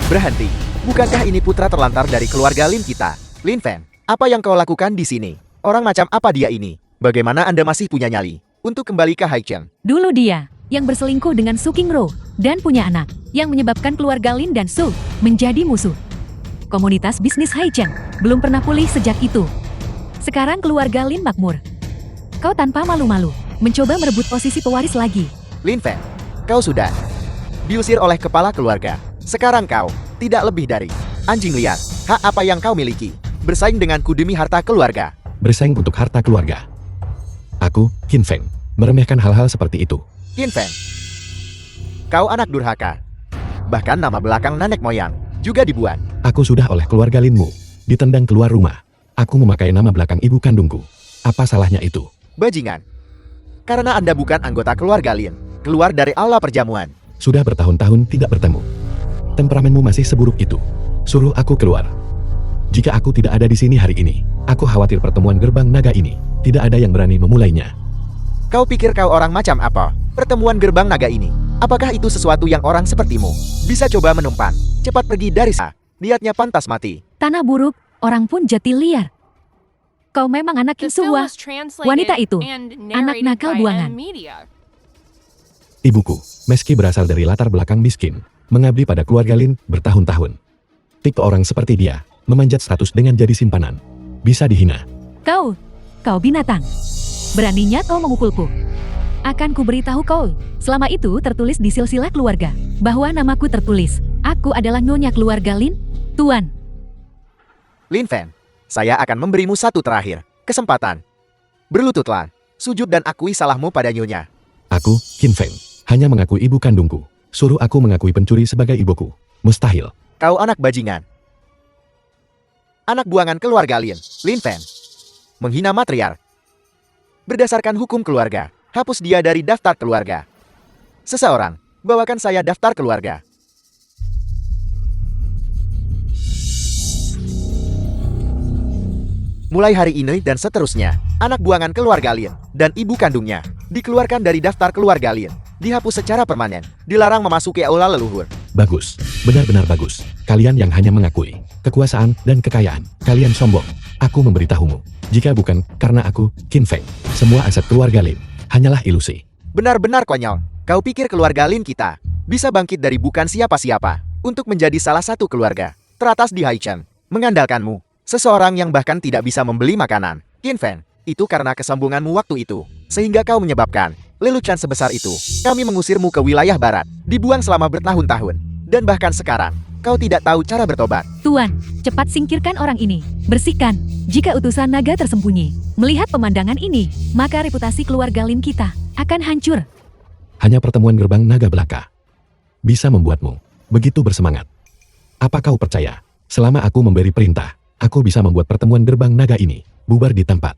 Berhenti. Bukankah ini putra terlantar dari keluarga Lin kita? Lin Fan, apa yang kau lakukan di sini? Orang macam apa dia ini? Bagaimana Anda masih punya nyali untuk kembali ke Haicheng? Dulu dia yang berselingkuh dengan Su Qingro dan punya anak yang menyebabkan keluarga Lin dan Su menjadi musuh. Komunitas bisnis Haicheng belum pernah pulih sejak itu. Sekarang keluarga Lin makmur. Kau tanpa malu-malu mencoba merebut posisi pewaris lagi. Lin Fan, kau sudah diusir oleh kepala keluarga. Sekarang kau tidak lebih dari anjing liar. Hak apa yang kau miliki? Bersaing denganku demi harta keluarga. Bersaing untuk harta keluarga. Aku, Qin Feng, meremehkan hal-hal seperti itu. Qin Feng, kau anak durhaka. Bahkan nama belakang nenek moyang juga dibuat. Aku sudah oleh keluarga Linmu ditendang keluar rumah. Aku memakai nama belakang ibu kandungku. Apa salahnya itu? Bajingan. Karena Anda bukan anggota keluarga Lin. Keluar dari aula perjamuan. Sudah bertahun-tahun tidak bertemu. Temperamenmu masih seburuk itu. Suruh aku keluar. Jika aku tidak ada di sini hari ini, aku khawatir pertemuan gerbang naga ini tidak ada yang berani memulainya. Kau pikir kau orang macam apa? Pertemuan gerbang naga ini, apakah itu sesuatu yang orang sepertimu bisa coba menumpan? Cepat pergi dari sana. Niatnya pantas mati. Tanah buruk, orang pun jati liar. Kau memang anak King Suwa. Wanita itu, anak nakal buangan. Ibuku, meski berasal dari latar belakang miskin, mengabdi pada keluarga Lin bertahun-tahun. Tipe orang seperti dia, memanjat status dengan jadi simpanan. Bisa dihina. Kau binatang. Beraninya kau memukulku. Akan kuberitahu kau, selama itu tertulis di silsilah keluarga, bahwa namaku tertulis. Aku adalah nyonya keluarga Lin, Tuan. Lin Fan, saya akan memberimu satu terakhir kesempatan. Berlututlah, sujud dan akui salahmu pada nyonya. Aku, Qin Feng, hanya mengakui ibu kandungku. Suruh aku mengakui pencuri sebagai ibuku. Mustahil. Kau anak bajingan. Anak buangan keluarga Lin, Lin Fan. Menghina matriark. Berdasarkan hukum keluarga, hapus dia dari daftar keluarga. Seseorang, bawakan saya daftar keluarga. Mulai hari ini dan seterusnya, anak buangan keluarga Lin dan ibu kandungnya dikeluarkan dari daftar keluarga Lin, dihapus secara permanen, dilarang memasuki aula leluhur. Bagus, benar-benar bagus. Kalian yang hanya mengakui kekuasaan dan kekayaan, kalian sombong. Aku memberitahumu, jika bukan karena aku, Qin Feng, semua aset keluarga Lin hanyalah ilusi. Benar-benar konyol. Kau pikir keluarga Lin kita bisa bangkit dari bukan siapa-siapa untuk menjadi salah satu keluarga teratas di Haicheng, mengandalkanmu, seseorang yang bahkan tidak bisa membeli makanan. Qin Feng, itu karena kesombonganmu waktu itu, sehingga kau menyebabkan lelucon sebesar itu. Kami mengusirmu ke wilayah barat, dibuang selama bertahun-tahun, dan bahkan sekarang, kau tidak tahu cara bertobat. Tuan, cepat singkirkan orang ini. Bersihkan. Jika utusan naga tersembunyi melihat pemandangan ini, maka reputasi keluarga Lin kita akan hancur. Hanya pertemuan gerbang naga belaka bisa membuatmu begitu bersemangat. Apa kau percaya, selama aku memberi perintah, aku bisa membuat pertemuan gerbang naga ini bubar di tempat?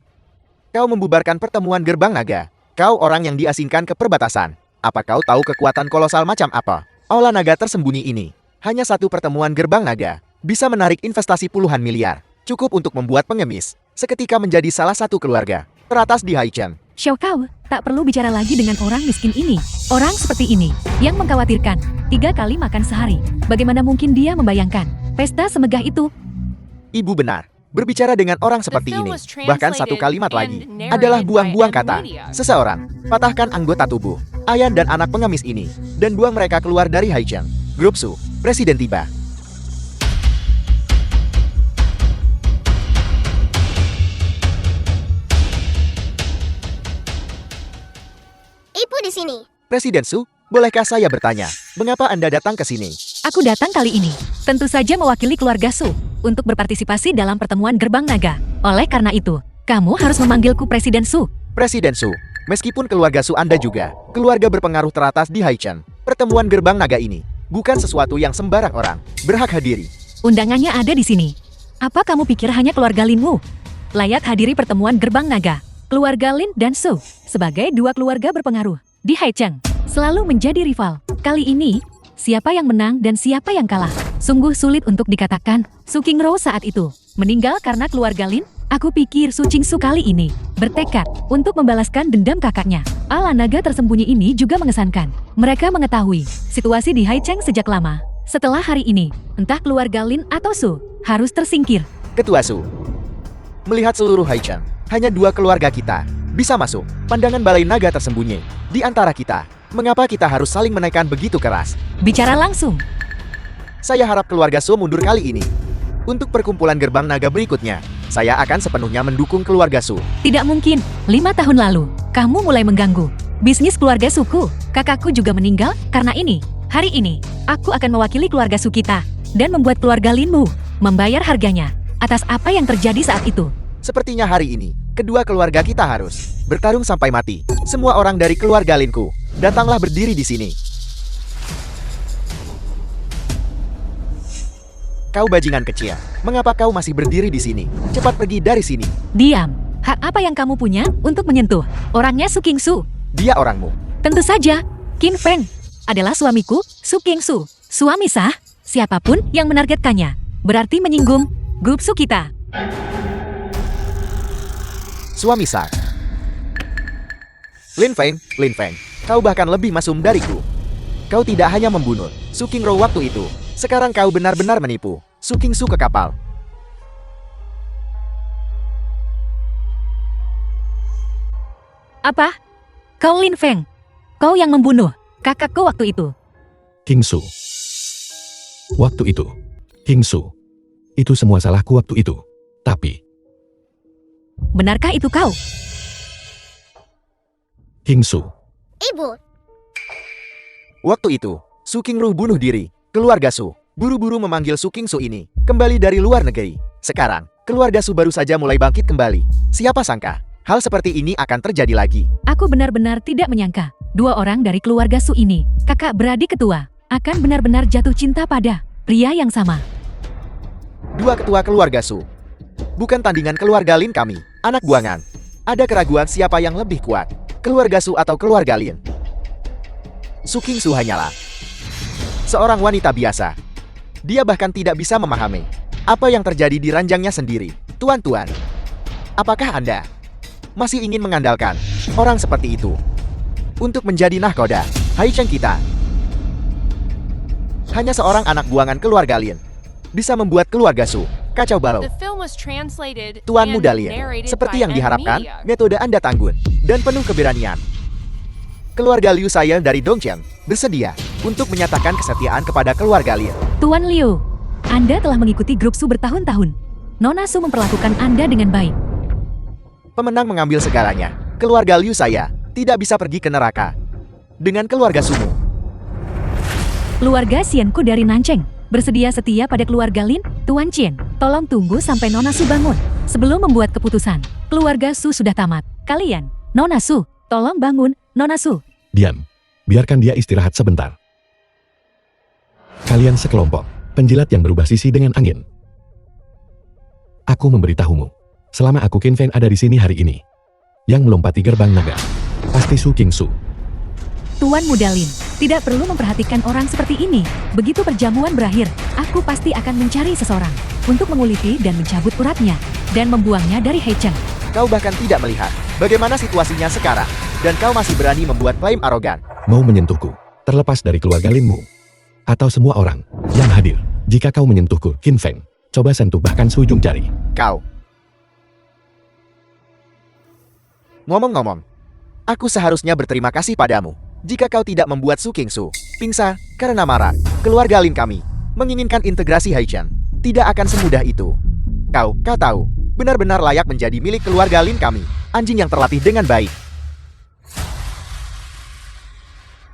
Kau membubarkan pertemuan gerbang naga. Kau orang yang diasingkan ke perbatasan. Apa kau tahu kekuatan kolosal macam apa aula naga tersembunyi ini? Hanya satu pertemuan gerbang naga bisa menarik investasi puluhan miliar. Cukup untuk membuat pengemis seketika menjadi salah satu keluarga teratas di Haicheng. Xiao Kao, tak perlu bicara lagi dengan orang miskin ini. Orang seperti ini, yang mengkhawatirkan 3 kali makan sehari. Bagaimana mungkin dia membayangkan pesta semegah itu? Ibu benar. Berbicara dengan orang seperti ini, bahkan satu kalimat lagi, adalah buang-buang kata. Seseorang, patahkan anggota tubuh Ayan dan anak pengemis ini, dan buang mereka keluar dari Haicheng. Grup Su, Presiden tiba. Ibu di sini. Presiden Su, bolehkah saya bertanya, mengapa Anda datang ke sini? Aku datang kali ini, tentu saja mewakili keluarga Su, untuk berpartisipasi dalam pertemuan gerbang naga. Oleh karena itu, kamu harus memanggilku Presiden Su. Presiden Su, meskipun keluarga Su Anda juga, keluarga berpengaruh teratas di Haicheng, pertemuan gerbang naga ini bukan sesuatu yang sembarang orang berhak hadiri. Undangannya ada di sini. Apa kamu pikir hanya keluarga Linmu layak hadiri pertemuan gerbang naga? Keluarga Lin dan Su, sebagai 2 keluarga berpengaruh di Haicheng, selalu menjadi rival. Kali ini, siapa yang menang dan siapa yang kalah? Sungguh sulit untuk dikatakan. Su Qingro saat itu meninggal karena keluarga Lin. Aku pikir Su Qingsu kali ini bertekad untuk membalaskan dendam kakaknya. Aula naga tersembunyi ini juga mengesankan. Mereka mengetahui situasi di Haicheng sejak lama. Setelah hari ini, entah keluarga Lin atau Su, harus tersingkir. Ketua Su. Melihat seluruh Haichan, hanya 2 keluarga kita bisa masuk. Pandangan balai naga tersembunyi di antara kita. Mengapa kita harus saling menekan begitu keras? Bicara langsung. Saya harap keluarga Su mundur kali ini. Untuk perkumpulan gerbang naga berikutnya, saya akan sepenuhnya mendukung keluarga Su. Tidak mungkin, 5 tahun lalu, kamu mulai mengganggu bisnis keluarga Suku. Kakakku juga meninggal karena ini. Hari ini, aku akan mewakili keluarga Su kita dan membuat keluarga Linmu membayar harganya atas apa yang terjadi saat itu. Sepertinya hari ini, kedua keluarga kita harus bertarung sampai mati. Semua orang dari keluarga Linku, datanglah berdiri di sini. Kau bajingan kecil, mengapa kau masih berdiri di sini? Cepat pergi dari sini. Diam. Hak apa yang kamu punya untuk menyentuh orangnya Su Qingsu? Dia orangmu. Tentu saja, Qin Feng adalah suamiku, Su Qingsu. Suami sah, siapapun yang menargetkannya berarti menyinggung grup Su kita. Suami sah. Lin Feng, kau bahkan lebih masum dariku. Kau tidak hanya membunuh Su Qingru waktu itu, sekarang kau benar-benar menipu Su Qingsu ke kapal. Apa? Kau Lin Feng? Kau yang membunuh kakakku waktu itu? Qingsu. Waktu itu, Qingsu. Itu semua salahku waktu itu. Tapi, Benarkah itu kau? Qingsu. Ibu, Waktu itu, Su Qingru bunuh diri. Keluarga Su buru-buru memanggil Su Qingsu ini kembali dari luar negeri. Sekarang, keluarga Su baru saja mulai bangkit kembali. Siapa sangka hal seperti ini akan terjadi lagi? Aku benar-benar tidak menyangka 2 orang dari keluarga Su ini, kakak beradik ketua, akan benar-benar jatuh cinta pada pria yang sama. 2 ketua keluarga Su. Bukan tandingan keluarga Lin kami, anak buangan. Ada keraguan siapa yang lebih kuat, keluarga Su atau keluarga Lin? Su Qingsu hanyalah seorang wanita biasa. Dia bahkan tidak bisa memahami apa yang terjadi di ranjangnya sendiri. Tuan-tuan, apakah Anda masih ingin mengandalkan orang seperti itu untuk menjadi nahkoda Haichan kita? Hanya seorang anak buangan keluarga Lin bisa membuat keluarga Su kacau balau. Tuan Muda Lin, seperti yang diharapkan, metode Anda tangguh dan penuh keberanian. Keluarga Liu saya dari Dongqiang bersedia untuk menyatakan kesetiaan kepada keluarga Lin. Tuan Liu, Anda telah mengikuti grup Su bertahun-tahun. Nona Su memperlakukan Anda dengan baik. Pemenang mengambil segalanya. Keluarga Liu saya tidak bisa pergi ke neraka dengan keluarga Sumu. Keluarga Xianku dari Nancheng bersedia setia pada keluarga Lin. Tuan Qian, tolong tunggu sampai Nona Su bangun sebelum membuat keputusan. Keluarga Su sudah tamat. Kalian, Nona Su, tolong bangun, Nona Su. Diam. Biarkan dia istirahat sebentar. Kalian sekelompok penjilat yang berubah sisi dengan angin. Aku memberitahumu. Selama aku Qin Feng ada di sini hari ini, yang melompati gerbang naga, pasti Su Qingsu. Tuan Muda Lin, tidak perlu memperhatikan orang seperti ini. Begitu perjamuan berakhir, aku pasti akan mencari seseorang untuk menguliti dan mencabut uratnya dan membuangnya dari Haichan. Kau bahkan tidak melihat bagaimana situasinya sekarang, dan kau masih berani membuat klaim arogan. Mau menyentuhku, terlepas dari keluarga Linmu, atau semua orang yang hadir. Jika kau menyentuhku, Qin Feng, coba sentuh bahkan seujung jari. Kau. Ngomong-ngomong, aku seharusnya berterima kasih padamu jika kau tidak membuat Su Qingsu pingsan karena marah. Keluarga Lin kami menginginkan integrasi Haichan. Tidak akan semudah itu. Kau tahu, benar-benar layak menjadi milik keluarga Lin kami. Anjing yang terlatih dengan baik.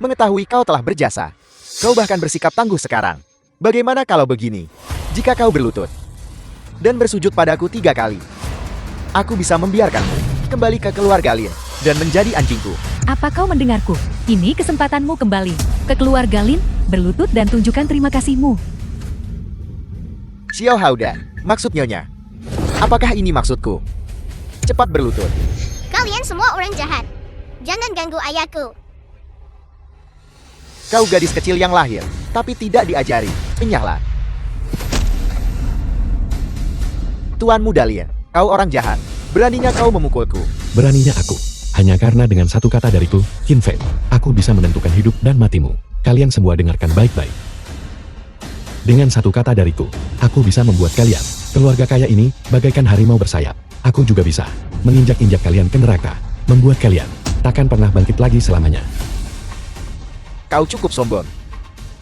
Mengetahui kau telah berjasa, kau bahkan bersikap tangguh sekarang. Bagaimana kalau begini? Jika kau berlutut dan bersujud padaku 3 kali, aku bisa membiarkanmu kembali ke keluarga Lin dan menjadi anjingku. Apa kau mendengarku? Ini kesempatanmu kembali ke keluarga Lin, berlutut dan tunjukkan terima kasihmu. Xiao Hauda, maksud Nyonya. Apakah ini maksudku? Cepat berlutut. kalian semua orang jahat. Jangan ganggu ayahku. Kau gadis kecil yang lahir, tapi tidak diajari. Enyahlah. Tuan Muda Lin, kau orang jahat. Beraninya kau memukulku. Beraninya aku. Hanya karena dengan satu kata dariku, Qin Feng, aku bisa menentukan hidup dan matimu. Kalian semua dengarkan baik-baik. Dengan satu kata dariku, aku bisa membuat kalian, keluarga kaya ini, bagaikan harimau bersayap. Aku juga bisa menginjak-injak kalian ke neraka, membuat kalian takkan pernah bangkit lagi selamanya. Kau cukup sombong.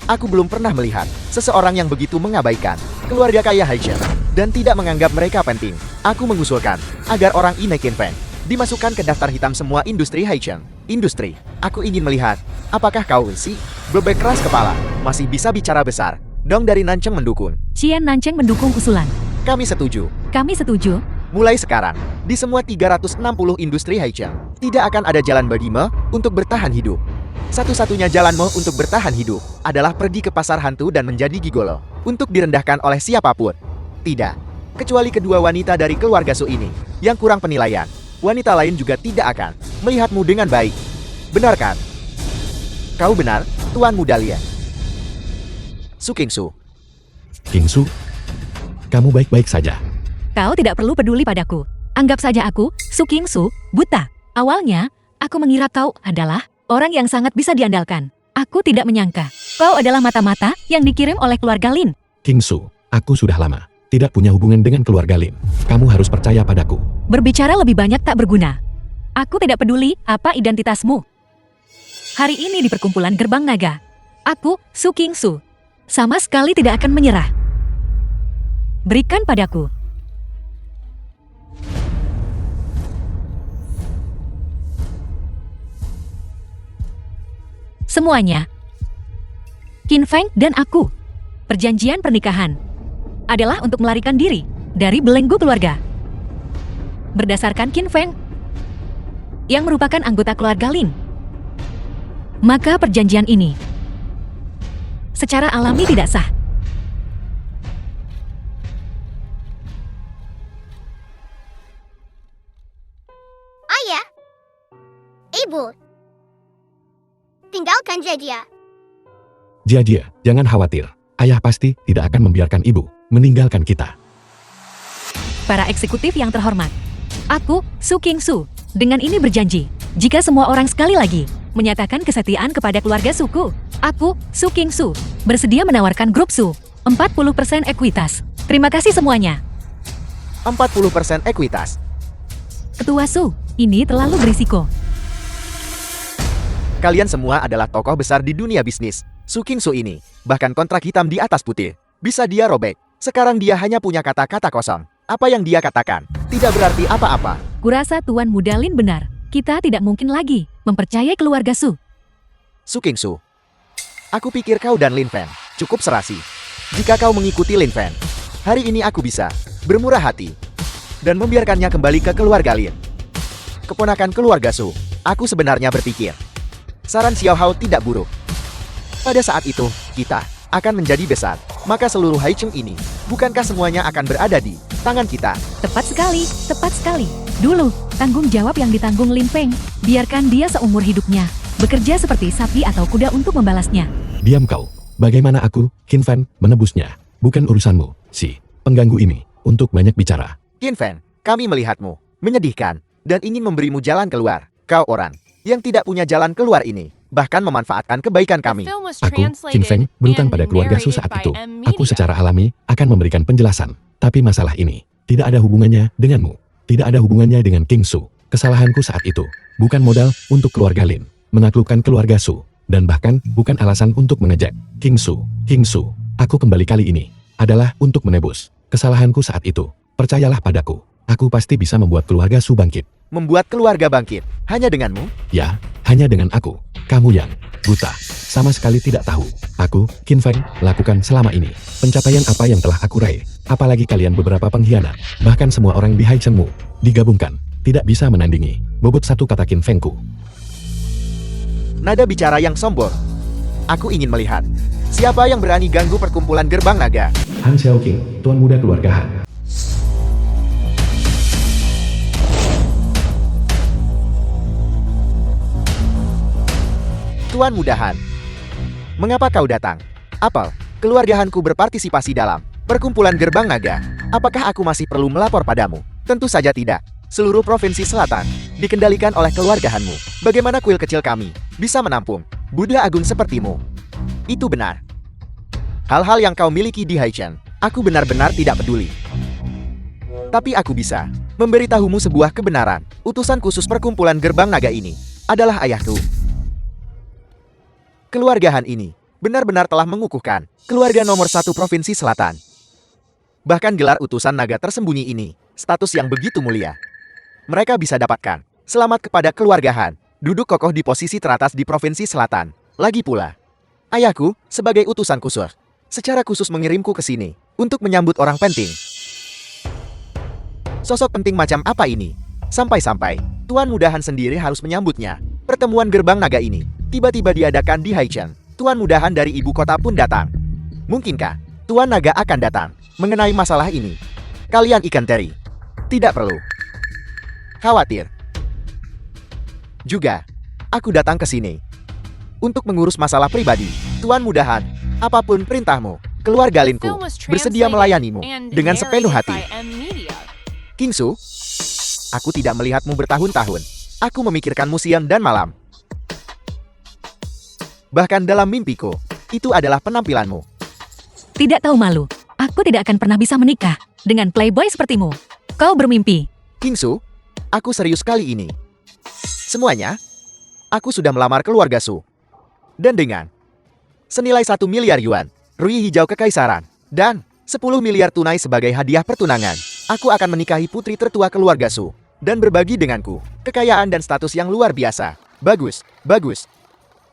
Aku belum pernah melihat seseorang yang begitu mengabaikan keluarga kaya Haichen dan tidak menganggap mereka penting. Aku mengusulkan agar orang ini Qin Feng dimasukkan ke daftar hitam semua industri Haichen. Industri, aku ingin melihat apakah kau si bebek keras kepala masih bisa bicara besar. Dong dari Nancheng mendukung. Xian Nancheng mendukung usulan. Kami setuju. Kami setuju. Mulai sekarang, di semua 360 industri Haichen, tidak akan ada jalan bagimu untuk bertahan hidup. Satu-satunya jalanmu untuk bertahan hidup adalah pergi ke pasar hantu dan menjadi gigolo untuk direndahkan oleh siapapun. Tidak, kecuali kedua wanita dari keluarga Su ini yang kurang penilaian. Wanita lain juga tidak akan melihatmu dengan baik. Benar kan? Kau benar, Tuan Muda Lian. Su Kingsu. Kingsu, kamu baik-baik saja. Kau tidak perlu peduli padaku. Anggap saja aku, Su Kingsu, buta. Awalnya, aku mengira kau adalah orang yang sangat bisa diandalkan. Aku tidak menyangka kau adalah mata-mata yang dikirim oleh keluarga Lin. Kingsu, aku sudah lama tidak punya hubungan dengan keluarga Lin. Kamu harus percaya padaku. Berbicara lebih banyak tak berguna. Aku tidak peduli apa identitasmu. Hari ini di perkumpulan Gerbang Naga, aku, Su Kingsu, sama sekali tidak akan menyerah. Berikan padaku. Semuanya. Qin Feng dan aku. Perjanjian pernikahan adalah untuk melarikan diri dari belenggu keluarga. Berdasarkan Qin Feng, yang merupakan anggota keluarga Lin, maka perjanjian ini secara alami tidak sah. Ayah, Ibu, tinggalkan dia. Jia, jangan khawatir. Ayah pasti tidak akan membiarkan ibu meninggalkan kita. Para eksekutif yang terhormat, aku, Su Kingsu, dengan ini berjanji, jika semua orang sekali lagi menyatakan kesetiaan kepada keluarga suku, aku, Su Kingsu, bersedia menawarkan grup Su 40% ekuitas. Terima kasih semuanya. 40% ekuitas. Ketua Su, ini terlalu berisiko. Kalian semua adalah tokoh besar di dunia bisnis. Su Kingsu ini, bahkan kontrak hitam di atas putih. Bisa dia robek. Sekarang dia hanya punya kata-kata kosong. Apa yang dia katakan tidak berarti apa-apa. Kurasa Tuan Muda Lin benar. Kita tidak mungkin lagi mempercayai keluarga Su. Su Kingsu, aku pikir kau dan Lin Fen cukup serasi. Jika kau mengikuti Lin Fen, hari ini aku bisa bermurah hati dan membiarkannya kembali ke keluarga Lin. Keponakan keluarga Su, aku sebenarnya berpikir saran Xiao Hao tidak buruk. Pada saat itu, kita akan menjadi besar. Maka seluruh Haicheng ini, bukankah semuanya akan berada di tangan kita? Tepat sekali, tepat sekali. Dulu, tanggung jawab yang ditanggung Lin Feng, biarkan dia seumur hidupnya bekerja seperti sapi atau kuda untuk membalasnya. Diam kau. Bagaimana aku, Qin Feng, menebusnya? Bukan urusanmu, si pengganggu ini, untuk banyak bicara. Qin Feng, kami melihatmu menyedihkan dan ingin memberimu jalan keluar. Kau orang yang tidak punya jalan keluar ini, bahkan memanfaatkan kebaikan kami. Aku, Qin Feng, berutang pada keluarga Su saat itu. Aku secara alami akan memberikan penjelasan. Tapi masalah ini tidak ada hubungannya denganmu. Tidak ada hubungannya dengan King Su. Kesalahanku saat itu bukan modal untuk keluarga Lin, menaklukkan keluarga Su, dan bahkan bukan alasan untuk mengejek King Su. King Su, aku kembali kali ini adalah untuk menebus kesalahanku saat itu. Percayalah padaku, aku pasti bisa membuat keluarga Su bangkit. Membuat keluarga bangkit hanya denganmu? Ya, hanya dengan aku. Kamu yang buta, sama sekali tidak tahu. Aku, Qin Feng, lakukan selama ini. Pencapaian apa yang telah aku raih. Apalagi kalian beberapa pengkhianat. Bahkan semua orang di Haichengmu digabungkan tidak bisa menandingi bobot satu kata Qin Fengku. Nada bicara yang sombong. Aku ingin melihat siapa yang berani ganggu perkumpulan Gerbang Naga. Han Xiaoqing, Tuan Muda Keluarga Han. Tuan Mudahan, mengapa kau datang? Apel, keluarga Hanku berpartisipasi dalam perkumpulan Gerbang Naga. Apakah aku masih perlu melapor padamu? Tentu saja tidak. Seluruh provinsi selatan dikendalikan oleh keluarga Hanmu. Bagaimana kuil kecil kami bisa menampung Buddha Agung sepertimu? Itu benar. hal-hal yang kau miliki di Haichen, aku benar-benar tidak peduli. Tapi aku bisa memberitahumu sebuah kebenaran. Utusan khusus perkumpulan gerbang naga ini adalah ayahku. Keluarga Han ini benar-benar telah mengukuhkan keluarga nomor 1 Provinsi Selatan. Bahkan gelar utusan naga tersembunyi ini, status yang begitu mulia. Mereka bisa dapatkan selamat kepada keluarga Han, duduk kokoh di posisi teratas di Provinsi Selatan. Lagi pula, ayahku sebagai utusan khusus, secara khusus mengirimku ke sini untuk menyambut orang penting. Sosok penting macam apa ini? Sampai-sampai Tuan Muda Han sendiri harus menyambutnya. Pertemuan gerbang naga ini tiba-tiba diadakan di Haichen. Tuan Muda Han dari ibu kota pun datang. Mungkinkah Tuan Naga akan datang mengenai masalah ini? Kalian ikan teri tidak perlu khawatir. Juga, aku datang ke sini untuk mengurus masalah pribadi. Tuan Muda Han, apapun perintahmu, keluarga Linku bersedia melayanimu dengan sepenuh hati. Kingsu, aku tidak melihatmu bertahun-tahun. Aku memikirkanmu siang dan malam. Bahkan dalam mimpiku, itu adalah penampilanmu. Tidak tahu malu. Aku tidak akan pernah bisa menikah dengan playboy sepertimu. Kau bermimpi. Kingsu, aku serius kali ini. Semuanya, aku sudah melamar keluarga Su. Dan dengan senilai 1 miliar yuan, rui hijau kekaisaran, dan 10 miliar tunai sebagai hadiah pertunangan, aku akan menikahi putri tertua keluarga Su dan berbagi denganku kekayaan dan status yang luar biasa. Bagus, bagus.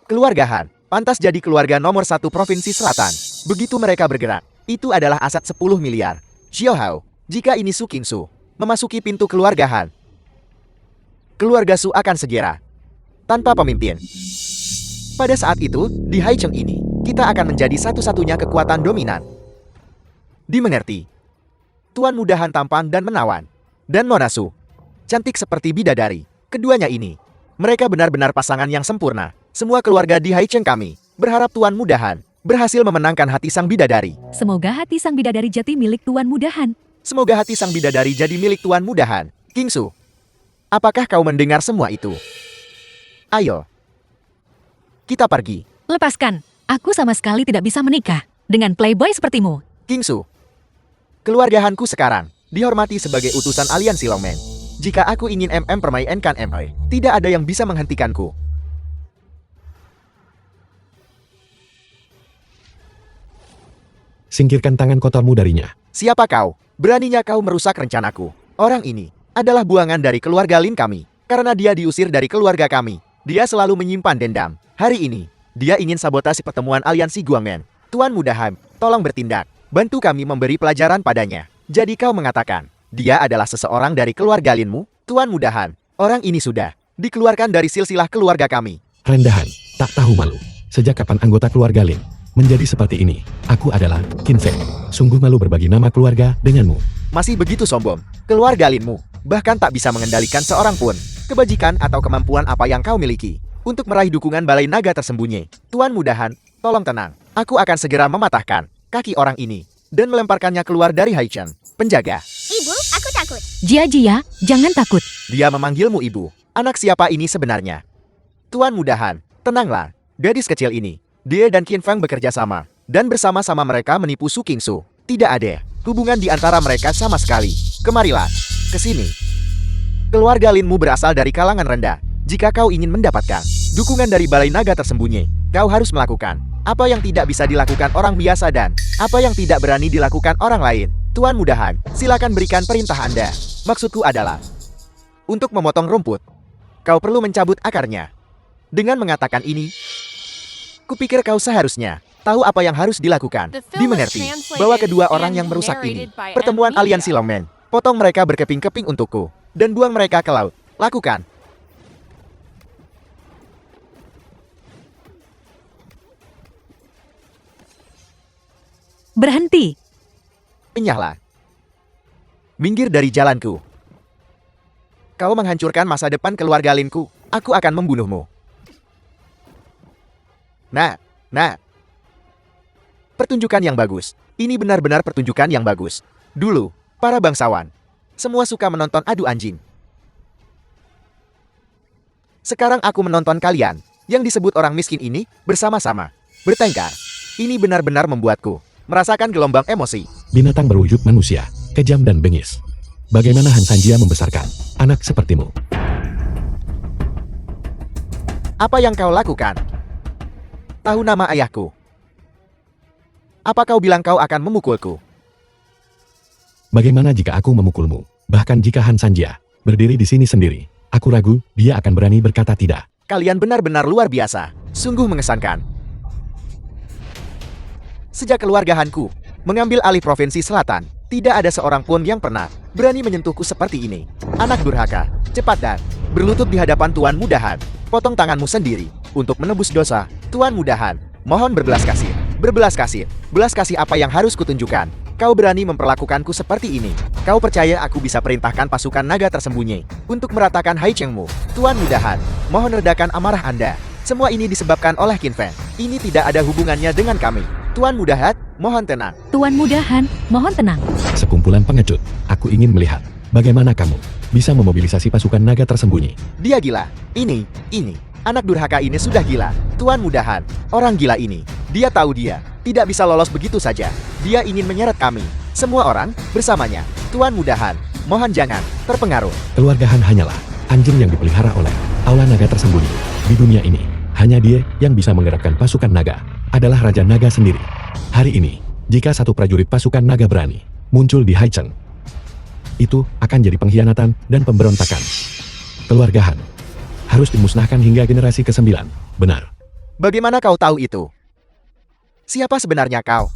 Keluarga Han pantas jadi keluarga nomor 1 Provinsi Selatan. Begitu mereka bergerak, itu adalah aset 10 miliar. Xiao Hao, jika ini Su Kingsu memasuki pintu keluarga Han, keluarga Su akan segera tanpa pemimpin. Pada saat itu, di Haichen ini, kita akan menjadi satu-satunya kekuatan dominan. Dimengerti. Tuan Muda Han tampan dan menawan. Dan Nona Su, cantik seperti bidadari. Keduanya ini, mereka benar-benar pasangan yang sempurna. Semua keluarga di Haichen kami berharap Tuan Muda Han berhasil memenangkan hati sang bidadari. Semoga hati sang bidadari jati milik Tuan Muda Han. Semoga hati sang bidadari jadi milik Tuan Muda Han. Kingsu, apakah kau mendengar semua itu? Ayo, kita pergi. Lepaskan. Aku sama sekali tidak bisa menikah dengan playboy sepertimu. Kingsu, keluarga Hanku sekarang dihormati sebagai utusan aliansi Longmen. Jika aku ingin permainkan MI, tidak ada yang bisa menghentikanku. Singkirkan tangan kotormu darinya. Siapa kau? Beraninya kau merusak rencanaku. Orang ini adalah buangan dari keluarga Lin kami. Karena dia diusir dari keluarga kami, dia selalu menyimpan dendam. Hari ini, dia ingin sabotasi pertemuan aliansi Guangmen. Tuan Muda Han, tolong bertindak. Bantu kami memberi pelajaran padanya. Jadi kau mengatakan, dia adalah seseorang dari keluarga Linmu? Tuan Muda Han, orang ini sudah dikeluarkan dari silsilah keluarga kami. Rendahan, tak tahu malu. Sejak kapan anggota keluarga Lin menjadi seperti ini? Aku adalah Qin Fei. Sungguh malu berbagi nama keluarga denganmu. Masih begitu sombong. Keluarga Linmu bahkan tak bisa mengendalikan seorang pun. Kebajikan atau kemampuan apa yang kau miliki untuk meraih dukungan balai naga tersembunyi. Tuan Muda Han, tolong tenang. Aku akan segera mematahkan kaki orang ini dan melemparkannya keluar dari Haichen. Penjaga. Ibu, aku takut. Jia, jangan takut. Dia memanggilmu ibu. Anak siapa ini sebenarnya? Tuan Muda Han, tenanglah. Gadis kecil ini, dia dan Qin Feng bekerja sama. Dan bersama-sama mereka menipu Su Kingsu. Tidak ada hubungan di antara mereka sama sekali. Kemarilah, ke sini. Keluarga Linmu berasal dari kalangan rendah. Jika kau ingin mendapatkan dukungan dari balai naga tersembunyi, kau harus melakukan apa yang tidak bisa dilakukan orang biasa dan apa yang tidak berani dilakukan orang lain. Tuan Muda Han, silakan berikan perintah Anda. Maksudku adalah untuk memotong rumput. Kau perlu mencabut akarnya. Dengan mengatakan ini, kupikir kau seharusnya tahu apa yang harus dilakukan. Dimengerti bahwa kedua orang yang merusak ini pertemuan aliansi Longmen. Potong mereka berkeping-keping untukku dan buang mereka ke laut. Lakukan. Berhenti. Enyahlah. Minggir dari jalanku. Kau menghancurkan masa depan keluarga Linku. Aku akan membunuhmu. Nah. Pertunjukan yang bagus. Ini benar-benar pertunjukan yang bagus. Dulu, para bangsawan semua suka menonton adu anjing. Sekarang aku menonton kalian, yang disebut orang miskin ini, bersama-sama bertengkar. Ini benar-benar membuatku merasakan gelombang emosi. Binatang berwujud manusia, kejam dan bengis. Bagaimana Han Sanjia membesarkan anak sepertimu? Apa yang kau lakukan? Tahu nama ayahku? Apa kau bilang kau akan memukulku? Bagaimana jika aku memukulmu? Bahkan jika Han Sanjia berdiri di sini sendiri, aku ragu dia akan berani berkata tidak. Kalian benar-benar luar biasa. Sungguh mengesankan. Sejak keluarga Hanku mengambil alih Provinsi Selatan, tidak ada seorang pun yang pernah berani menyentuhku seperti ini. Anak durhaka, cepat dan berlutut di hadapan Tuan Mudahan. Potong tanganmu sendiri untuk menebus dosa. Tuan Mudahan, mohon berbelas kasih. Berbelas kasih. Belas kasih apa yang harus kutunjukkan? Kau berani memperlakukanku seperti ini. Kau percaya aku bisa perintahkan pasukan naga tersembunyi untuk meratakan Haichengmu? Tuan Mudahan, mohon redakan amarah Anda. Semua ini disebabkan oleh Qin Feng. Ini tidak ada hubungannya dengan kami. Tuan Mudahan, mohon tenang. Tuan Mudahan, mohon tenang. Sekumpulan pengecut, aku ingin melihat bagaimana kamu bisa memobilisasi pasukan naga tersembunyi. Dia gila. Ini. Anak durhaka ini sudah gila. Tuan Mudahan, orang gila ini. Dia tahu dia tidak bisa lolos begitu saja. Dia ingin menyeret kami. Semua orang bersamanya. Tuan Mudahan, mohon jangan terpengaruh. Keluarga Han hanyalah anjing yang dipelihara oleh aula naga tersembunyi. Di dunia ini, hanya dia yang bisa menggerakkan pasukan naga. Adalah Raja Naga sendiri. Hari ini, jika satu prajurit pasukan naga berani muncul di Haicheng, itu akan jadi pengkhianatan dan pemberontakan. Keluarga Han harus dimusnahkan hingga generasi ke-9. Benar. Bagaimana kau tahu itu? Siapa sebenarnya kau?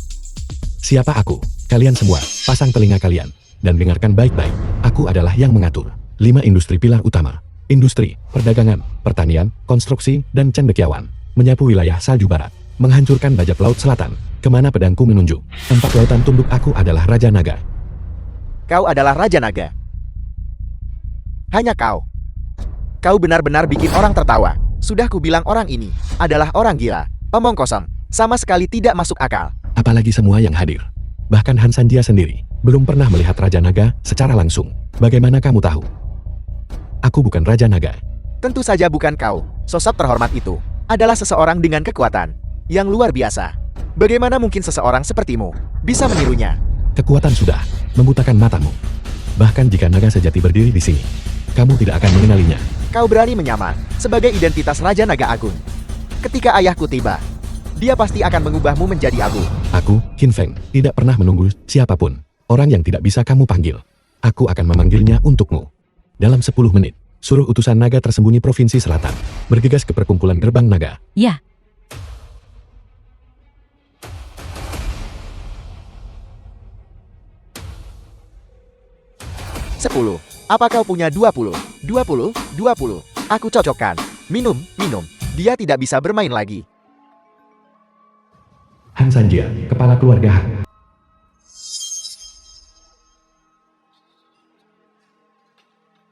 Siapa aku? Kalian semua, pasang telinga kalian dan dengarkan baik-baik. Aku adalah yang mengatur 5 industri pilar utama. Industri, perdagangan, pertanian, konstruksi, dan cendekiawan. Menyapu wilayah salju barat. Menghancurkan bajak laut selatan. Kemana pedangku menunjuk. 4 lautan tunduk aku adalah Raja Naga. Kau adalah Raja Naga. Hanya kau. Kau benar-benar bikin orang tertawa. Sudah kubilang orang ini adalah orang gila. Omong kosong. Sama sekali tidak masuk akal. Apalagi semua yang hadir. Bahkan Han Sanjia sendiri belum pernah melihat Raja Naga secara langsung. Bagaimana kamu tahu? Aku bukan Raja Naga. Tentu saja bukan kau. Sosok terhormat itu adalah seseorang dengan kekuatan yang luar biasa. Bagaimana mungkin seseorang sepertimu bisa menirunya? Kekuatan sudah membutakan matamu. Bahkan jika naga sejati berdiri di sini, kamu tidak akan mengenalinya. Kau berani menyamar sebagai identitas Raja Naga Agung. Ketika ayahku tiba, dia pasti akan mengubahmu menjadi abu. Aku, Qin Feng, tidak pernah menunggu siapapun. Orang yang tidak bisa kamu panggil. Aku akan memanggilnya untukmu. Dalam 10 menit, suruh utusan naga tersembunyi Provinsi Selatan bergegas ke perkumpulan gerbang naga. Ya. Sepuluh. Apa kau punya 20? 20? 20. Aku cocokkan. Minum. Dia tidak bisa bermain lagi. Han Sanjia, kepala keluarga Han.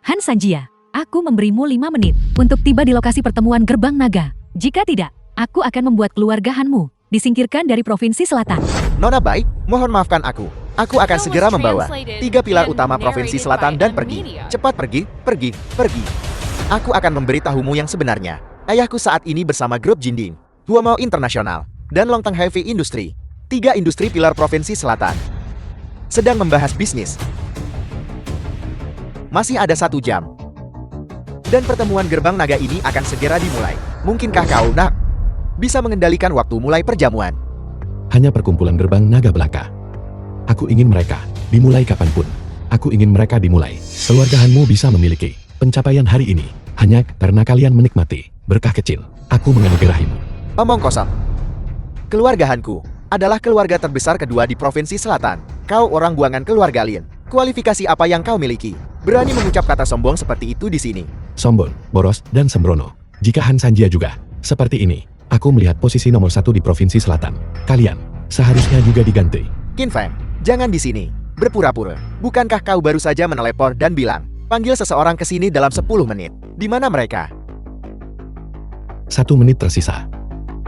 Han Sanjia, aku memberimu 5 menit untuk tiba di lokasi pertemuan gerbang naga. Jika tidak, aku akan membuat keluarga Hanmu disingkirkan dari Provinsi Selatan. Nona baik, mohon maafkan aku. Aku akan segera membawa 3 pilar utama Provinsi Selatan dan pergi. Cepat pergi. Aku akan memberitahumu yang sebenarnya. Ayahku saat ini bersama grup Jinding, Huomao Internasional, dan Longtang Heavy Industry, 3 industri pilar Provinsi Selatan, sedang membahas bisnis. Masih ada 1 jam. Dan pertemuan gerbang naga ini akan segera dimulai. Mungkinkah kau, nak, bisa mengendalikan waktu mulai perjamuan? Hanya perkumpulan gerbang naga belaka. Aku ingin mereka dimulai kapanpun. Aku ingin mereka dimulai. Keluarga Hanmu bisa memiliki pencapaian hari ini hanya karena kalian menikmati berkah kecil. Aku menganugerahimu. Omong kosong. Keluarga Hanku adalah keluarga terbesar kedua di Provinsi Selatan. Kau orang buangan keluarga Lin. Kualifikasi apa yang kau miliki? Berani mengucap kata sombong seperti itu di sini. Sombong, boros, dan sembrono. Jika Han Sanjia juga seperti ini, aku melihat posisi nomor 1 di Provinsi Selatan. Kalian seharusnya juga diganti. Qin Feng, jangan di sini berpura-pura. Bukankah kau baru saja menelepon dan bilang, panggil seseorang ke sini dalam 10 menit. Di mana mereka? 1 menit tersisa.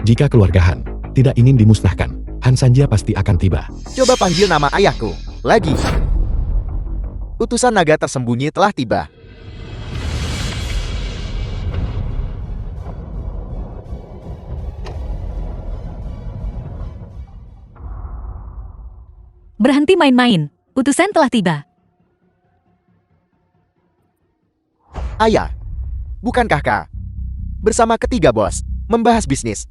Jika keluarga Han tidak ingin dimusnahkan, Han Sanjia pasti akan tiba. Coba panggil nama ayahku. Lagi. Utusan naga tersembunyi telah tiba. Berhenti main-main. Utusan telah tiba. Ayah, bukankah kau bersama ketiga bos membahas bisnis?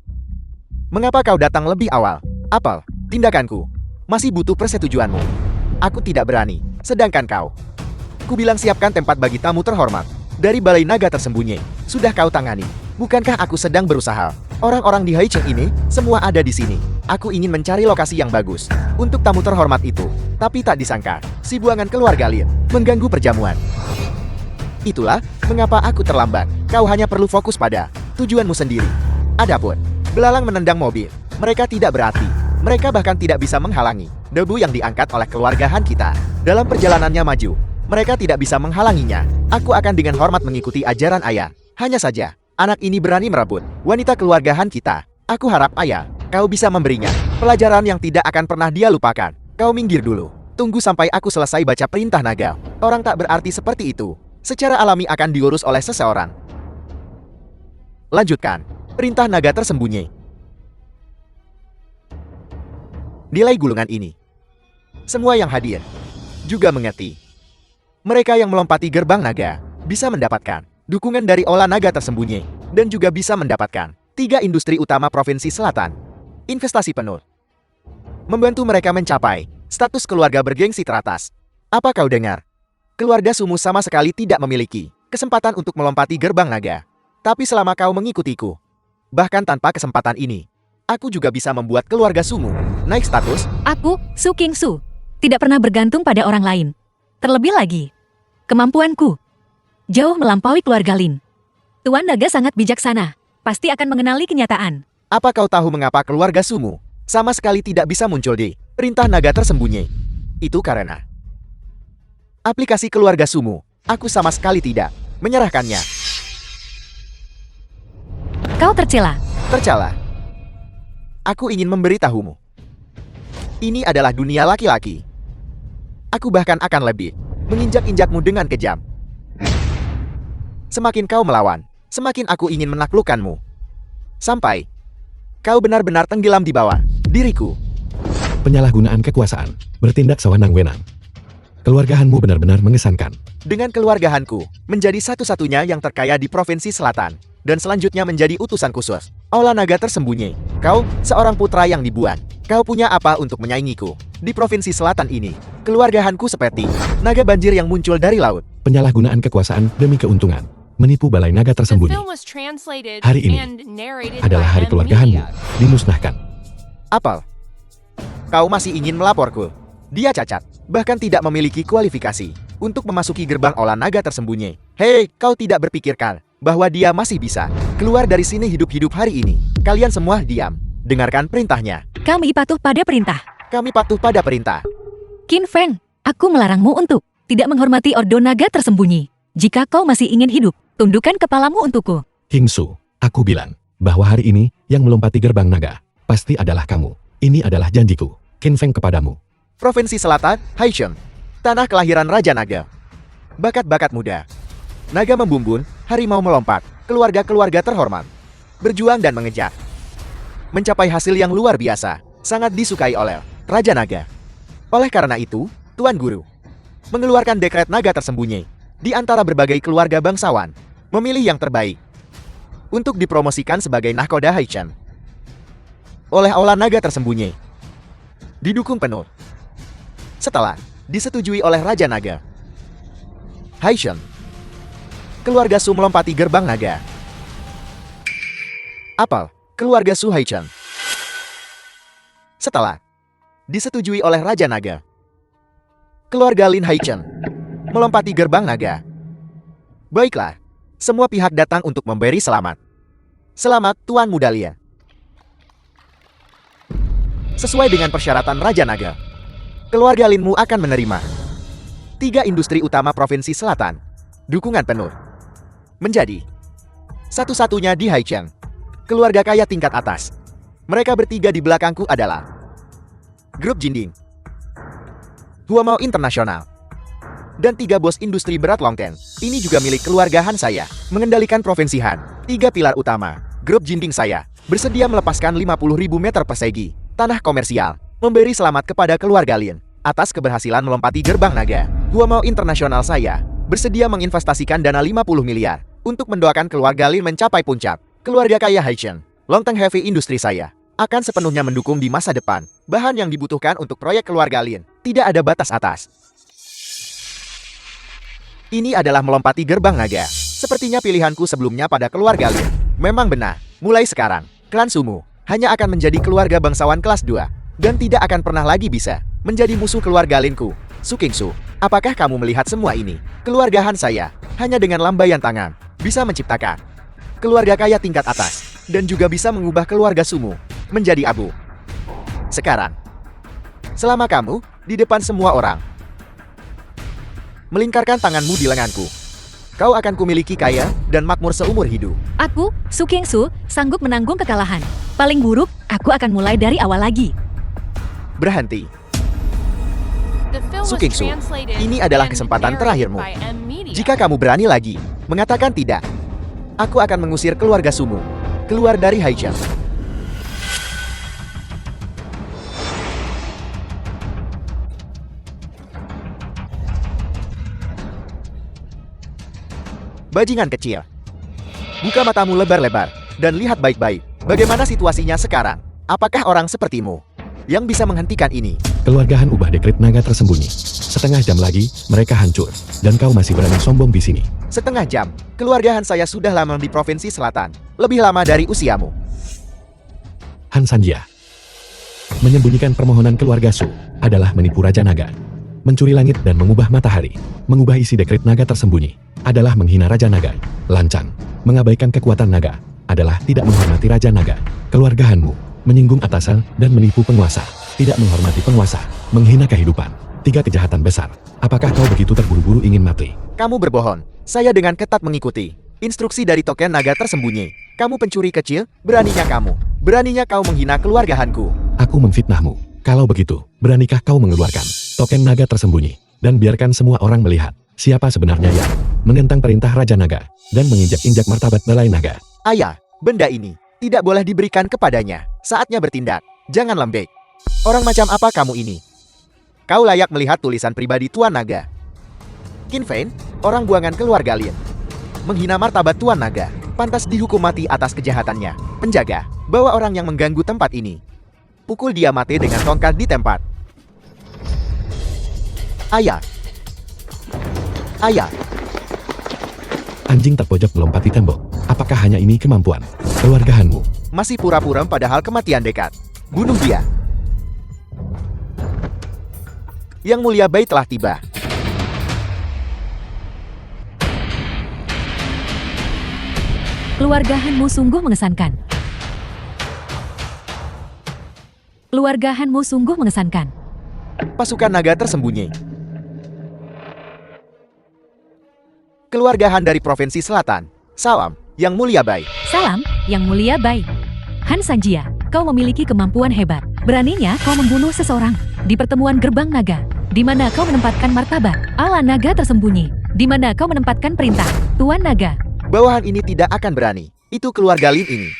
Mengapa kau datang lebih awal? Apel, tindakanku masih butuh persetujuanmu. Aku tidak berani, sedangkan kau. Ku bilang siapkan tempat bagi tamu terhormat. Dari balai naga tersembunyi, sudah kau tangani. Bukankah aku sedang berusaha? Orang-orang di Haicheng ini, semua ada di sini. Aku ingin mencari lokasi yang bagus untuk tamu terhormat itu. Tapi tak disangka, si buangan keluarga Lin mengganggu perjamuan. Itulah mengapa aku terlambat. Kau hanya perlu fokus pada tujuanmu sendiri. Adapun belalang menendang mobil, mereka tidak berarti. Mereka bahkan tidak bisa menghalangi debu yang diangkat oleh keluarga Han kita. Dalam perjalanannya maju, mereka tidak bisa menghalanginya. Aku akan dengan hormat mengikuti ajaran ayah. Hanya saja, anak ini berani merebut wanita keluarga Han kita. Aku harap ayah, kau bisa memberinya pelajaran yang tidak akan pernah dia lupakan. Kau minggir dulu. Tunggu sampai aku selesai baca perintah naga. Orang tak berarti seperti itu secara alami akan diurus oleh seseorang. Lanjutkan. Perintah naga tersembunyi. Nilai gulungan ini. Semua yang hadir juga mengerti. Mereka yang melompati gerbang naga bisa mendapatkan dukungan dari olah naga tersembunyi dan juga bisa mendapatkan 3 industri utama Provinsi Selatan. Investasi penuh. Membantu mereka mencapai status keluarga bergengsi teratas. Apa kau dengar? Keluarga Sumu sama sekali tidak memiliki kesempatan untuk melompati gerbang naga. Tapi selama kau mengikutiku, bahkan tanpa kesempatan ini, aku juga bisa membuat keluarga Sumu naik status. Aku, Su Kingsu, tidak pernah bergantung pada orang lain. Terlebih lagi, kemampuanku jauh melampaui keluarga Lin. Tuan Naga sangat bijaksana, pasti akan mengenali kenyataan. Apa kau tahu mengapa keluarga Sumu sama sekali tidak bisa muncul di perintah naga tersembunyi? Itu karena aplikasi keluarga Sumu, aku sama sekali tidak menyerahkannya. Kau tercela. Tercela. Aku ingin memberitahumu. Ini adalah dunia laki-laki. Aku bahkan akan lebih menginjak-injakmu dengan kejam. Semakin kau melawan, semakin aku ingin menaklukkanmu. Sampai kau benar-benar tenggelam di bawah diriku. Penyalahgunaan kekuasaan, bertindak sewenang-wenang. Keluargahanmu benar-benar mengesankan. Dengan keluargahanku menjadi satu-satunya yang terkaya di Provinsi Selatan, dan selanjutnya menjadi utusan khusus olah naga tersembunyi. Kau, seorang putra yang dibuat. Kau punya apa untuk menyaingiku? Di Provinsi Selatan ini, keluargahanku seperti naga banjir yang muncul dari laut. Penyalahgunaan kekuasaan demi keuntungan. Menipu balai naga tersembunyi. Hari ini adalah hari keluargahanmu dimusnahkan. Apel, kau masih ingin melaporku? Dia cacat, bahkan tidak memiliki kualifikasi untuk memasuki gerbang olah naga tersembunyi. Hei, kau tidak berpikirkan bahwa dia masih bisa keluar dari sini hidup-hidup hari ini? Kalian semua diam. Dengarkan perintahnya. Kami patuh pada perintah. Kami patuh pada perintah. Qin Feng, aku melarangmu untuk tidak menghormati Ordo Naga tersembunyi. Jika kau masih ingin hidup, tundukkan kepalamu untukku. Kingsu, aku bilang bahwa hari ini yang melompati gerbang naga pasti adalah kamu. Ini adalah janjiku, Qin Feng, kepadamu. Provinsi Selatan, Haicheng, tanah kelahiran Raja Naga. Bakat-bakat muda. Naga membumbun, harimau melompat, keluarga-keluarga terhormat. Berjuang dan mengejar. Mencapai hasil yang luar biasa, sangat disukai oleh Raja Naga. Oleh karena itu, Tuan Guru mengeluarkan dekret naga tersembunyi di antara berbagai keluarga bangsawan, memilih yang terbaik untuk dipromosikan sebagai nahkoda Haicheng oleh olah naga tersembunyi. Didukung penuh. Setelah disetujui oleh Raja Naga, Haicheng, keluarga Su melompati gerbang naga. Apel, keluarga Su Haicheng. Setelah disetujui oleh Raja Naga, keluarga Lin Haicheng melompati gerbang naga. Baiklah, semua pihak datang untuk memberi selamat. Selamat, Tuan Muda Lin. Sesuai dengan persyaratan Raja Naga, keluarga Linmu akan menerima 3 industri utama Provinsi Selatan, dukungan penuh. Menjadi satu-satunya di Haicheng, keluarga kaya tingkat atas. Mereka bertiga di belakangku adalah Grup Jinding, Huamao Internasional, dan 3 bos industri berat Longten. Ini juga milik keluarga Han saya, mengendalikan Provinsi Han. 3 pilar utama, Grup Jinding saya, bersedia melepaskan 50.000 meter persegi tanah komersial, memberi selamat kepada keluarga Lin. atas keberhasilan melompati gerbang naga. Huomao Internasional saya bersedia menginvestasikan dana 50 miliar untuk mendoakan keluarga Lin mencapai puncak. Keluarga kaya Haicheng, Longteng Heavy Industri saya akan sepenuhnya mendukung di masa depan. Bahan yang dibutuhkan untuk proyek keluarga Lin tidak ada batas atas. Ini adalah melompati gerbang naga. Sepertinya pilihanku sebelumnya pada keluarga Lin memang benar. Mulai sekarang, klan Sumu hanya akan menjadi keluarga bangsawan kelas 2 dan tidak akan pernah lagi bisa menjadi musuh keluarga Linku. Su Qingsu, apakah kamu melihat semua ini? Keluarga Han saya hanya dengan lambaian tangan bisa menciptakan keluarga kaya tingkat atas dan juga bisa mengubah keluarga Sumu menjadi abu. Sekarang, selama kamu di depan semua orang melingkarkan tanganmu di lenganku, kau akan kumiliki kaya dan makmur seumur hidup. Aku, Su Qingsu, sanggup menanggung kekalahan. Paling buruk, aku akan mulai dari awal lagi. Berhenti. Su Qingsu, ini adalah kesempatan terakhirmu. Jika kamu berani lagi mengatakan tidak, aku akan mengusir keluarga Sumu keluar dari Haicheng. Bajingan kecil, buka matamu lebar-lebar dan lihat baik-baik bagaimana situasinya sekarang. Apakah orang sepertimu yang bisa menghentikan ini? Keluarga Han ubah dekret naga tersembunyi. Setengah jam lagi, mereka hancur. Dan kau masih berani sombong di sini. Setengah jam, keluarga Han saya sudah lama di Provinsi Selatan. Lebih lama dari usiamu. Han Sanjia. Menyembunyikan permohonan keluarga Su adalah menipu Raja Naga. Mencuri langit dan mengubah matahari. Mengubah isi dekret naga tersembunyi adalah menghina Raja Naga. Lancang. Mengabaikan kekuatan naga adalah tidak menghormati Raja Naga. Keluarga Hanmu menyinggung atasan dan menipu penguasa. Tidak menghormati penguasa. Menghina kehidupan. 3 kejahatan besar. Apakah kau begitu terburu-buru ingin mati? Kamu berbohong. Saya dengan ketat mengikuti instruksi dari token naga tersembunyi. Kamu pencuri kecil, beraninya kamu. Beraninya kau menghina keluarga Hanku. Aku memfitnahmu. Kalau begitu, beranikah kau mengeluarkan token naga tersembunyi dan biarkan semua orang melihat siapa sebenarnya yang menentang perintah Raja Naga dan menginjak-injak martabat Balai Naga? Ayah, benda ini tidak boleh diberikan kepadanya. Saatnya bertindak. Jangan lembek. Orang macam apa kamu ini? Kau layak melihat tulisan pribadi Tuan Naga. Qin Feng, orang buangan keluarga Lin, menghina martabat Tuan Naga, pantas dihukum mati atas kejahatannya. Penjaga, bawa orang yang mengganggu tempat ini. Pukul dia mati dengan tongkat di tempat. Ayah. Ayah. Anjing terpojok melompati tembok. Apakah hanya ini kemampuan keluarga Hanmu? Masih pura-pura padahal kematian dekat. Bunuh dia. Yang Mulia Bai telah tiba. Keluarga Hanmu sungguh mengesankan. Keluarga Hanmu sungguh mengesankan. Pasukan naga tersembunyi. Keluarga Han dari Provinsi Selatan. Salam, Yang Mulia Bai. Salam, Yang Mulia Bai. Han Sanjia, kau memiliki kemampuan hebat. Beraninya kau membunuh seseorang di pertemuan gerbang naga. Di mana kau menempatkan martabat ala naga tersembunyi? Di mana kau menempatkan perintah Tuan Naga? Bawahan ini tidak akan berani. Itu keluarga Lin ini.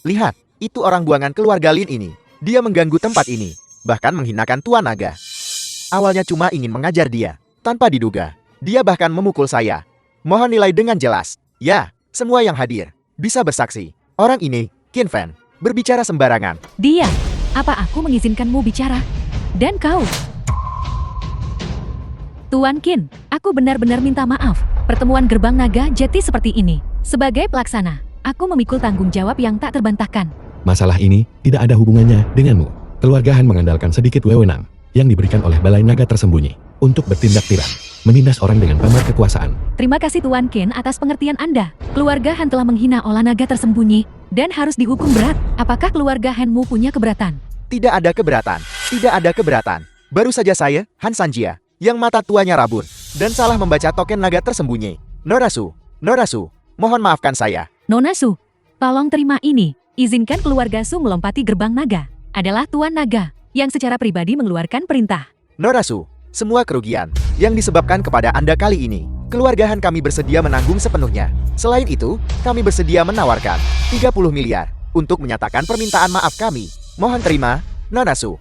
Lihat, itu orang buangan keluarga Lin ini. Dia mengganggu tempat ini, bahkan menghinakan Tuan Naga. Awalnya cuma ingin mengajar dia, tanpa diduga. Dia bahkan memukul saya. Mohon nilai dengan jelas. Ya, semua yang hadir bisa bersaksi. Orang ini, Qin Feng, berbicara sembarangan. Dia, apa aku mengizinkanmu bicara? Dan kau? Tuan Qin, aku benar-benar minta maaf. Pertemuan gerbang naga jati seperti ini. Sebagai pelaksana, aku memikul tanggung jawab yang tak terbantahkan. Masalah ini tidak ada hubungannya denganmu. Keluarga Han mengandalkan sedikit wewenang yang diberikan oleh Balai Naga tersembunyi untuk bertindak tiran, menindas orang dengan pamor kekuasaan. Terima kasih Tuan Qin atas pengertian Anda. Keluarga Han telah menghina olah naga tersembunyi dan harus dihukum berat. Apakah keluarga Hanmu punya keberatan? Tidak ada keberatan. Tidak ada keberatan. Baru saja saya, Han Sanjia, yang mata tuanya rabun dan salah membaca token naga tersembunyi. Norasu, Norasu, mohon maafkan saya. Nona Su, tolong terima ini. Izinkan keluarga Su melompati gerbang naga. Adalah Tuan Naga yang secara pribadi mengeluarkan perintah. Norasu, semua kerugian yang disebabkan kepada Anda kali ini, keluarga Han kami bersedia menanggung sepenuhnya. Selain itu, kami bersedia menawarkan 30 miliar untuk menyatakan permintaan maaf kami. Mohon terima, Nona Su.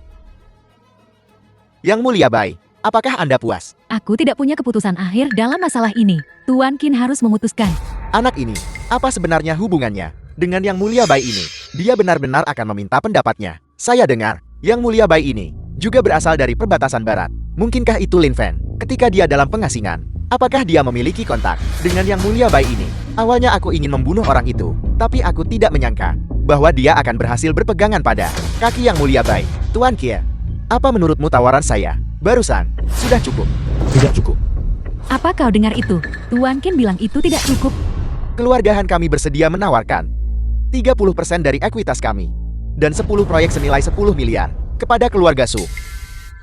Yang Mulia Bai, apakah Anda puas? Aku tidak punya keputusan akhir dalam masalah ini. Tuan Qin harus memutuskan. Anak ini, apa sebenarnya hubungannya dengan Yang Mulia Bai ini? Dia benar-benar akan meminta pendapatnya. Saya dengar, Yang Mulia Bai ini juga berasal dari perbatasan barat. Mungkinkah itu Lin Fen? Ketika dia dalam pengasingan, apakah dia memiliki kontak dengan Yang Mulia Bai ini? Awalnya aku ingin membunuh orang itu, tapi aku tidak menyangka bahwa dia akan berhasil berpegangan pada kaki Yang Mulia Bai. Tuan Qie, apa menurutmu tawaran saya barusan sudah cukup? Tidak cukup. Apa kau dengar itu? Tuan Qin bilang itu tidak cukup. Keluarga Han kami bersedia menawarkan 30% dari ekuitas kami dan 10 proyek senilai 10 miliar kepada keluarga Su.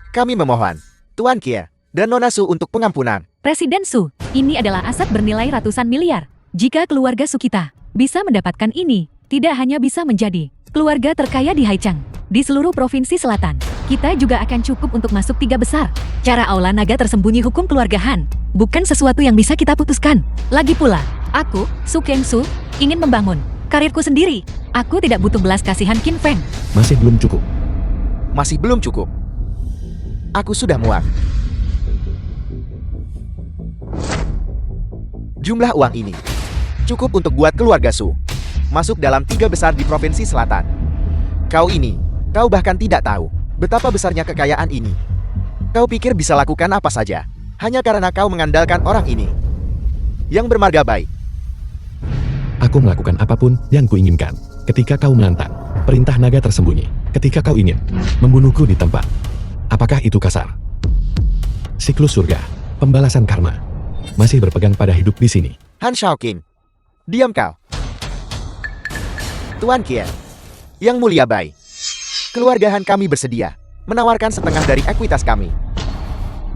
Kami memohon, Tuan Qie dan Nona Su untuk pengampunan. Presiden Su, ini adalah aset bernilai ratusan miliar. Jika keluarga Su kita bisa mendapatkan ini, tidak hanya bisa menjadi keluarga terkaya di Haicheng, di seluruh provinsi selatan, kita juga akan cukup untuk masuk 3 besar. Cara Aula Naga tersembunyi hukum keluarga Han bukan sesuatu yang bisa kita putuskan. Lagi pula, aku, Su Kengsu, ingin membangun karirku sendiri. Aku tidak butuh belas kasihan Qin Feng. Masih belum cukup. Masih belum cukup. Aku sudah muak. Jumlah uang ini cukup untuk buat keluarga Su masuk dalam 3 besar di provinsi selatan. Kau bahkan tidak tahu betapa besarnya kekayaan ini. Kau pikir bisa lakukan apa saja hanya karena kau mengandalkan orang ini yang bermarga baik. Aku melakukan apapun yang kuinginkan. Ketika kau menantang perintah naga tersembunyi, ketika kau ingin membunuhku di tempat. Apakah itu kasar? Siklus surga, pembalasan karma, masih berpegang pada hidup di sini. Han Shaoqing, diam kau. Tuan Qie, Yang Mulia Bai, keluarga Han kami bersedia menawarkan setengah dari ekuitas kami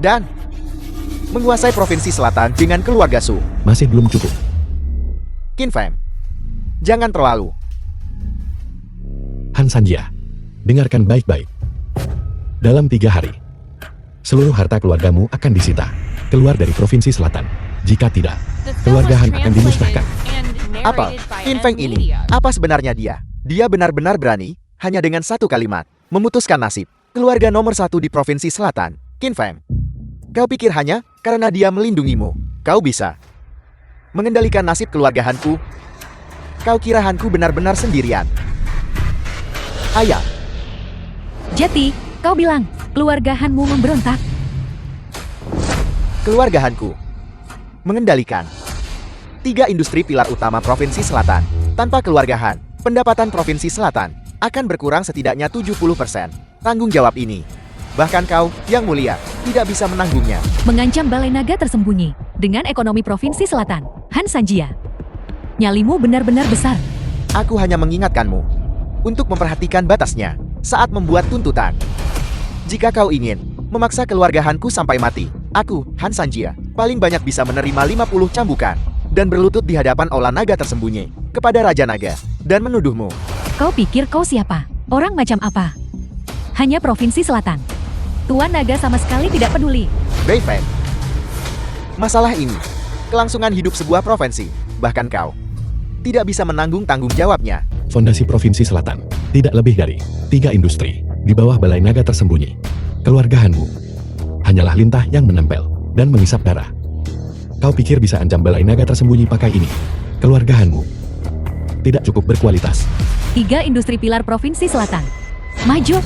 dan menguasai provinsi selatan dengan keluarga Su. Masih belum cukup. Qin Feng, jangan terlalu. Han Sanjia, dengarkan baik-baik. Dalam 3 hari, seluruh harta keluargamu akan disita, keluar dari provinsi selatan. Jika tidak, keluarga Han akan dimusnahkan. Apa? Qin Feng ini, apa sebenarnya dia? Dia benar-benar berani, hanya dengan satu kalimat, memutuskan nasib keluarga nomor 1 di provinsi selatan. Qin Feng, kau pikir hanya karena dia melindungimu, kau bisa mengendalikan nasib keluarga Hanku? Kau kira Hanku benar-benar sendirian? Ayah, Jeti, kau bilang keluarga Hanmu memberontak. keluarga Hanku mengendalikan 3 industri pilar utama provinsi selatan. Tanpa keluarga Han, pendapatan provinsi selatan akan berkurang setidaknya 70%. Tanggung jawab ini, bahkan kau, Yang Mulia, tidak bisa menanggungnya. Mengancam balai naga tersembunyi dengan ekonomi provinsi selatan. Han Sanjia, nyalimu benar-benar besar. Aku hanya mengingatkanmu untuk memperhatikan batasnya saat membuat tuntutan. Jika kau ingin memaksa keluarga Hanku sampai mati, aku, Han Sanjia, paling banyak bisa menerima 50 cambukan dan berlutut di hadapan Aula Naga tersembunyi kepada Raja Naga dan menuduhmu. Kau pikir kau siapa? Orang macam apa? Hanya provinsi selatan. Tuan Naga sama sekali tidak peduli. Bei Feng, masalah ini kelangsungan hidup sebuah provinsi, bahkan kau tidak bisa menanggung tanggung jawabnya. Fondasi provinsi selatan, tidak lebih dari 3 industri, di bawah balai naga tersembunyi. Keluarga Hanmu hanyalah lintah yang menempel dan mengisap darah. Kau pikir bisa ancam balai naga tersembunyi pakai ini? Keluarga Hanmu tidak cukup berkualitas. 3 industri pilar provinsi selatan. Maju.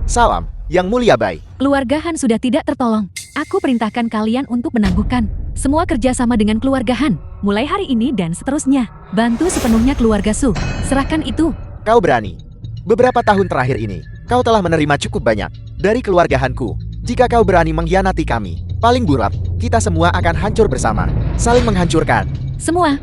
Salam, Yang Mulia Bai. Keluarga Han sudah tidak tertolong. Aku perintahkan kalian untuk menangguhkan semua kerjasama dengan keluarga Han. Mulai hari ini dan seterusnya. Bantu sepenuhnya keluarga Su. Serahkan itu. Kau berani. Beberapa tahun terakhir ini, kau telah menerima cukup banyak dari keluarga Hanku. Jika kau berani mengkhianati kami, paling buruk, kita semua akan hancur bersama. Saling menghancurkan. Semua.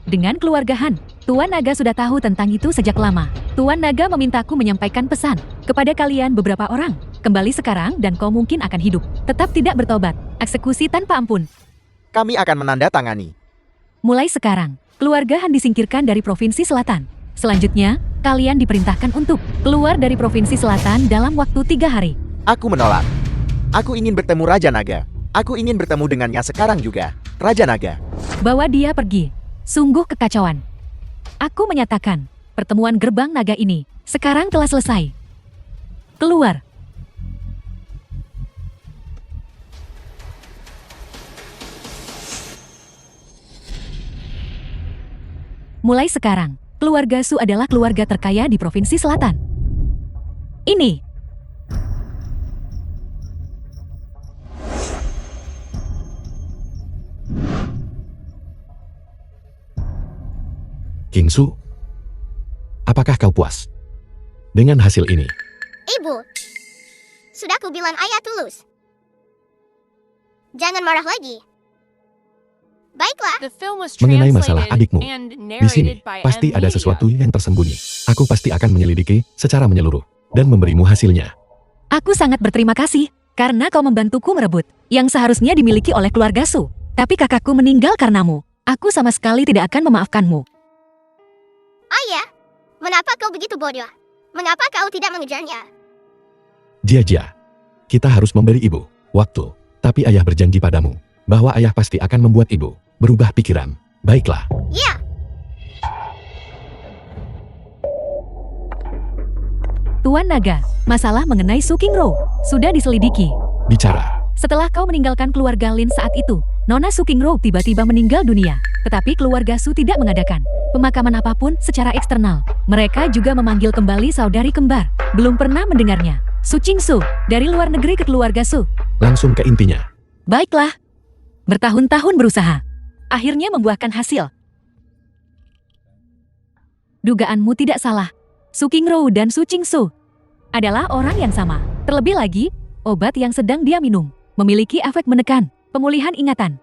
Dengan keluarga Han, Tuan Naga sudah tahu tentang itu sejak lama. Tuan Naga memintaku menyampaikan pesan kepada kalian beberapa orang. Kembali sekarang dan kau mungkin akan hidup. Tetap tidak bertobat. Eksekusi tanpa ampun. Kami akan menandatangani. Mulai sekarang, keluarga Han disingkirkan dari Provinsi Selatan. Selanjutnya, kalian diperintahkan untuk keluar dari Provinsi Selatan dalam waktu 3 hari. Aku menolak. Aku ingin bertemu Raja Naga. Aku ingin bertemu dengannya sekarang juga. Raja Naga. Bawa dia pergi. Sungguh kekacauan. Aku menyatakan, pertemuan gerbang naga ini sekarang telah selesai. Keluar. Mulai sekarang, keluarga Su adalah keluarga terkaya di Provinsi Selatan. Ini. King Su, apakah kau puas dengan hasil ini? Ibu, sudah ku bilang ayah tulus. Jangan marah lagi. Baiklah, Mengenai masalah adikmu, di sini pasti ada sesuatu yang tersembunyi. Aku pasti akan menyelidiki secara menyeluruh dan memberimu hasilnya. Aku sangat berterima kasih karena kau membantuku merebut yang seharusnya dimiliki oleh keluarga Su. Tapi kakakku meninggal karenamu. Aku sama sekali tidak akan memaafkanmu. ayah. Mengapa kau begitu bodoh? Mengapa kau tidak mengejarnya? Jia, kita harus memberi ibu waktu. Tapi ayah berjanji padamu bahwa ayah pasti akan membuat ibu berubah pikiran. Baiklah. Ya, Tuan Naga, masalah mengenai Su Qingru sudah diselidiki. Bicara. Setelah kau meninggalkan keluarga Lin saat itu, Nona Su Qingru tiba-tiba meninggal dunia. Tetapi keluarga Su tidak mengadakan pemakaman apapun secara eksternal. Mereka juga memanggil kembali saudari kembar. Belum pernah mendengarnya. Su Qingsu, dari luar negeri ke keluarga Su. Langsung ke intinya. Baiklah. Bertahun-tahun berusaha. Akhirnya membuahkan hasil. Dugaanmu tidak salah. Su Qingru dan Su Qingsu adalah orang yang sama. Terlebih lagi, obat yang sedang dia minum memiliki efek menekan pemulihan ingatan.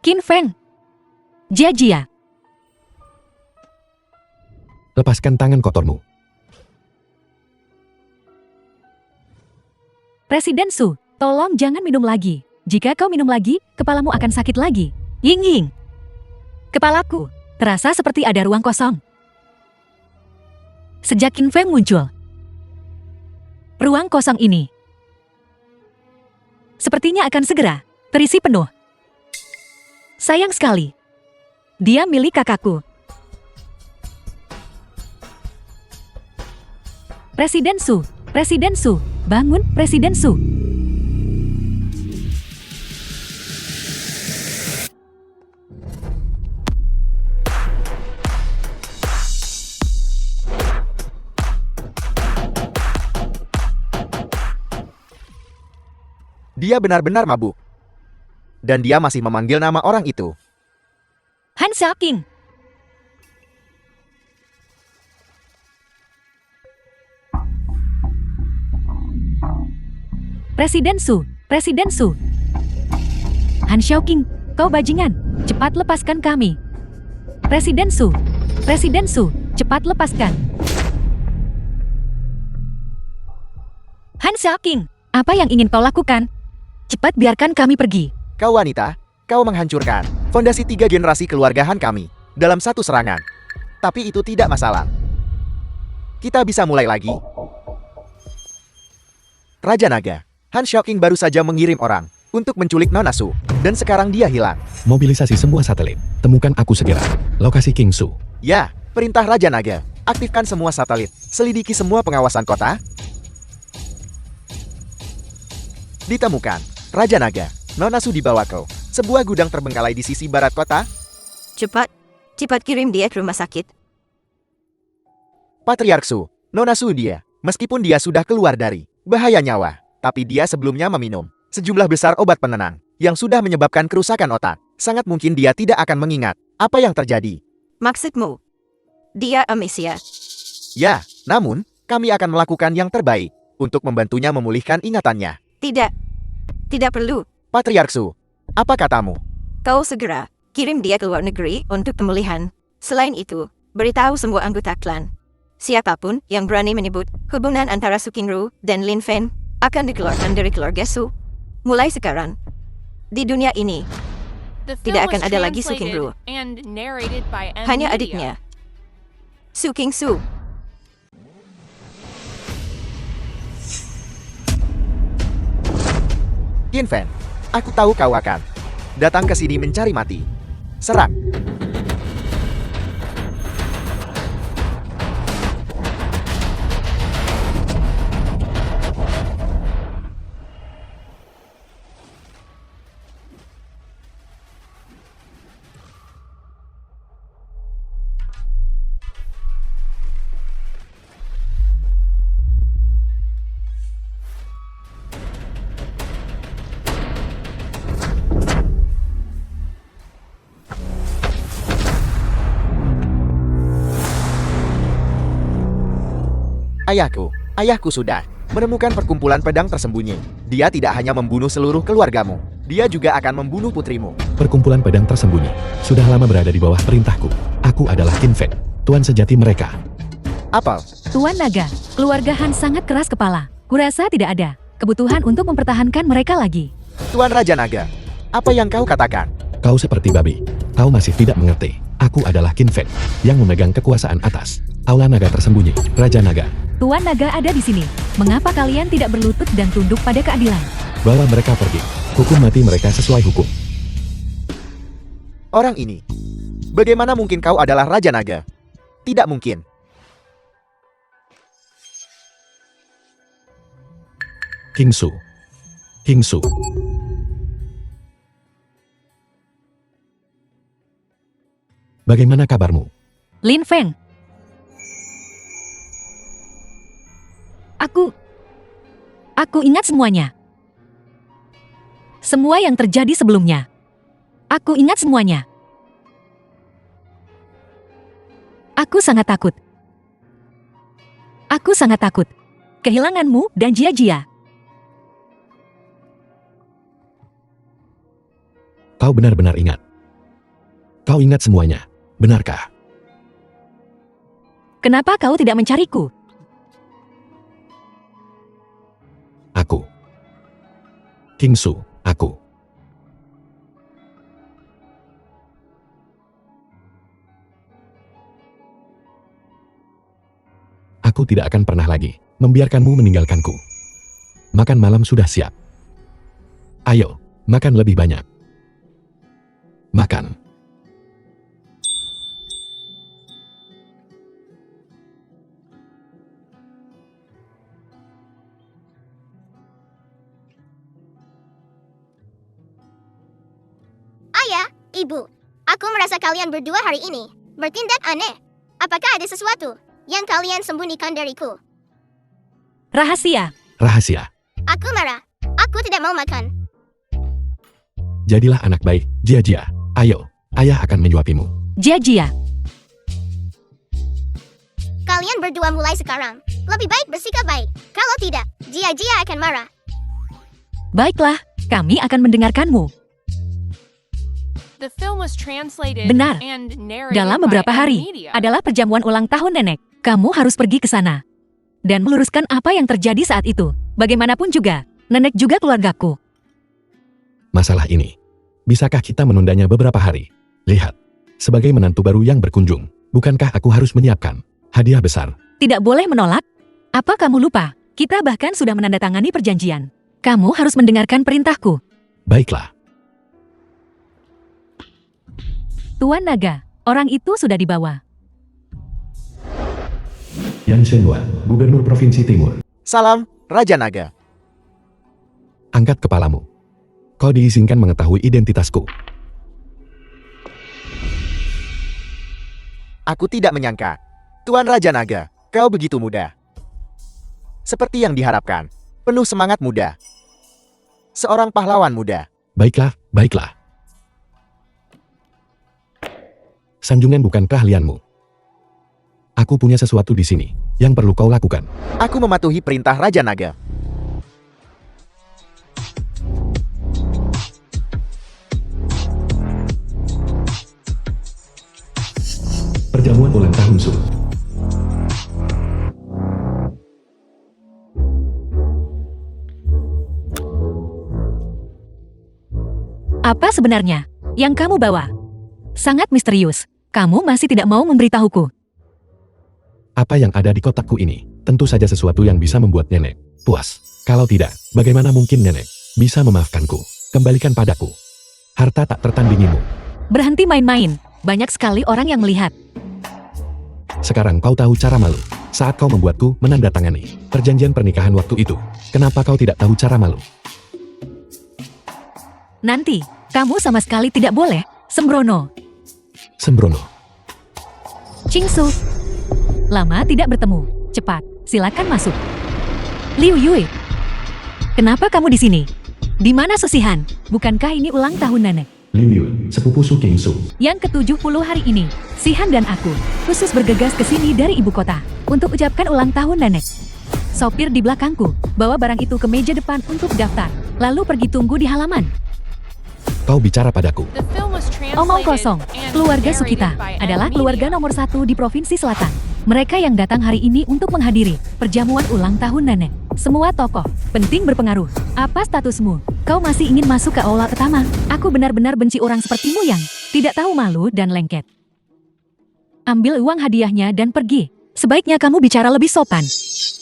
Qin Feng. Jia. Lepaskan tangan kotormu. Presiden Su, tolong jangan minum lagi. Jika kau minum lagi, kepalamu akan sakit lagi. Ying. Kepalaku terasa seperti ada ruang kosong. Sejak Qin Feng muncul, ruang kosong ini sepertinya akan segera terisi penuh. Sayang sekali, dia milik kakakku. Presiden Su, bangun Presiden Su. Dia benar-benar mabuk. Dan dia masih memanggil nama orang itu. Han Xiaoqing. Presiden Su. Han Xiaoqing, kau bajingan. Cepat lepaskan kami. Presiden Su, cepat lepaskan. Han Xiaoqing, apa yang ingin kau lakukan? Cepat biarkan kami pergi. Kau wanita, kau menghancurkan fondasi 3 generasi keluarga Han kami dalam satu serangan. Tapi itu tidak masalah. Kita bisa mulai lagi. Raja Naga, Han Xiaoqing baru saja mengirim orang untuk menculik Nona Su, dan sekarang dia hilang. Mobilisasi semua satelit. Temukan aku segera. Lokasi King Su. Ya, perintah Raja Naga. Aktifkan semua satelit. Selidiki semua pengawasan kota. Ditemukan. Raja Naga, Nona Su dibawa ke sebuah gudang terbengkalai di sisi barat kota. Cepat kirim dia ke rumah sakit. Patriark Su, Nona Su dia, meskipun dia sudah keluar dari bahaya nyawa, tapi dia sebelumnya meminum sejumlah besar obat penenang yang sudah menyebabkan kerusakan otak. Sangat mungkin dia tidak akan mengingat apa yang terjadi. Maksudmu, dia amnesia? Ya, namun, kami akan melakukan yang terbaik untuk membantunya memulihkan ingatannya. Tidak perlu. Patriark Su, apa katamu? Kau segera kirim dia ke luar negeri untuk pemulihan. Selain itu, beritahu semua anggota klan. Siapapun yang berani menyebut hubungan antara Su Qingru dan Lin Fen akan dikeluarkan dari keluarga Su. Mulai sekarang, di dunia ini, tidak akan ada lagi Su Qingru. Hanya adiknya, Su Qingsu. Qin Fen, aku tahu kau akan datang ke sini mencari mati. Serang. Ayahku sudah menemukan perkumpulan pedang tersembunyi. Dia tidak hanya membunuh seluruh keluargamu, dia juga akan membunuh putrimu. Perkumpulan pedang tersembunyi sudah lama berada di bawah perintahku. Aku adalah Qin Feng, tuan sejati mereka. Apel, Tuan Naga, keluarga Han sangat keras kepala. Kurasa tidak ada kebutuhan untuk mempertahankan mereka lagi. Tuan Raja Naga, apa yang kau katakan? Kau seperti babi. Kau masih tidak mengerti. Aku adalah Qin Feng yang memegang kekuasaan atas Aula Naga tersembunyi, Raja Naga. Tuan Naga ada di sini. Mengapa kalian tidak berlutut dan tunduk pada keadilan? Bawa mereka pergi. Hukum mati mereka sesuai hukum. Orang ini, bagaimana mungkin kau adalah Raja Naga? Tidak mungkin. King Su. King Su. Bagaimana kabarmu? Lin Feng. Aku ingat semuanya. Semua yang terjadi sebelumnya. Aku ingat semuanya. Aku sangat takut. Aku sangat takut. Kehilanganmu dan Jia-Jia. Kau benar-benar ingat. Kau ingat semuanya, benarkah? Kenapa kau tidak mencariku? Aku. King Su, aku. Aku tidak akan pernah lagi membiarkanmu meninggalkanku. Makan malam sudah siap. Ayo, makan lebih banyak. Makan. Ayah, Ibu, aku merasa kalian berdua hari ini bertindak aneh. Apakah ada sesuatu yang kalian sembunyikan dariku? Rahasia. Rahasia. Aku marah. Aku tidak mau makan. Jadilah anak baik, Jia-Jia. Ayo, ayah akan menyuapimu. Jia-Jia. Kalian berdua mulai sekarang lebih baik bersikap baik. Kalau tidak, Jia-Jia akan marah. Baiklah, kami akan mendengarkanmu. The film was translated Benar. and narrated Dalam by beberapa hari Media. adalah perjamuan ulang tahun nenek. Kamu harus pergi ke sana dan meluruskan apa yang terjadi saat itu. Bagaimanapun juga, nenek juga keluargaku. Masalah ini, bisakah kita menundanya beberapa hari? Lihat, sebagai menantu baru yang berkunjung, bukankah aku harus menyiapkan hadiah besar? Tidak boleh menolak. Apa kamu lupa? Kita bahkan sudah menandatangani perjanjian. Kamu harus mendengarkan perintahku. Baiklah, Tuan Naga, orang itu sudah dibawa. Yan Shenhua, Gubernur Provinsi Timur. Salam, Raja Naga. Angkat kepalamu. Kau diizinkan mengetahui identitasku. Aku tidak menyangka. Tuan Raja Naga, kau begitu muda. Seperti yang diharapkan, penuh semangat muda. Seorang pahlawan muda. Baiklah, baiklah. Sanjungan bukan keahlianmu. Aku punya sesuatu di sini yang perlu kau lakukan. Aku mematuhi perintah Raja Naga. Perjamuan ulang tahun Su. Apa sebenarnya yang kamu bawa? Sangat misterius. Kamu masih tidak mau memberitahuku. Apa yang ada di kotakku ini? Tentu saja sesuatu yang bisa membuat nenek puas. Kalau tidak, bagaimana mungkin nenek bisa memaafkanku? Kembalikan padaku. Harta tak tertandingimu. Berhenti main-main. Banyak sekali orang yang melihat. Sekarang kau tahu cara malu. Saat kau membuatku menandatangani perjanjian pernikahan waktu itu. Kenapa kau tidak tahu cara malu? Nanti, kamu sama sekali tidak boleh sembrono. Sembrono. Qingsu. Lama tidak bertemu. Cepat, silakan masuk. Liu Yui. Kenapa kamu di sini? Di mana Susihan? Bukankah ini ulang tahun nenek? Liu Yun, sepupu Su King Su. Yang ke-70 hari ini, Sihan dan aku khusus bergegas ke sini dari ibu kota. untuk ucapkan ulang tahun nenek. Sopir di belakangku, bawa barang itu ke meja depan untuk daftar, lalu pergi tunggu di halaman. Kau bicara padaku. The film was Omong translated kosong, and keluarga narrated Sukita by adalah M keluarga Media. nomor 1 di Provinsi Selatan. Mereka yang datang hari ini untuk menghadiri perjamuan ulang tahun nenek. Semua tokoh penting berpengaruh. Apa statusmu? Kau masih ingin masuk ke aula utama? Aku benar-benar benci orang sepertimu yang tidak tahu malu dan lengket. Ambil uang hadiahnya dan pergi. Sebaiknya kamu bicara lebih sopan.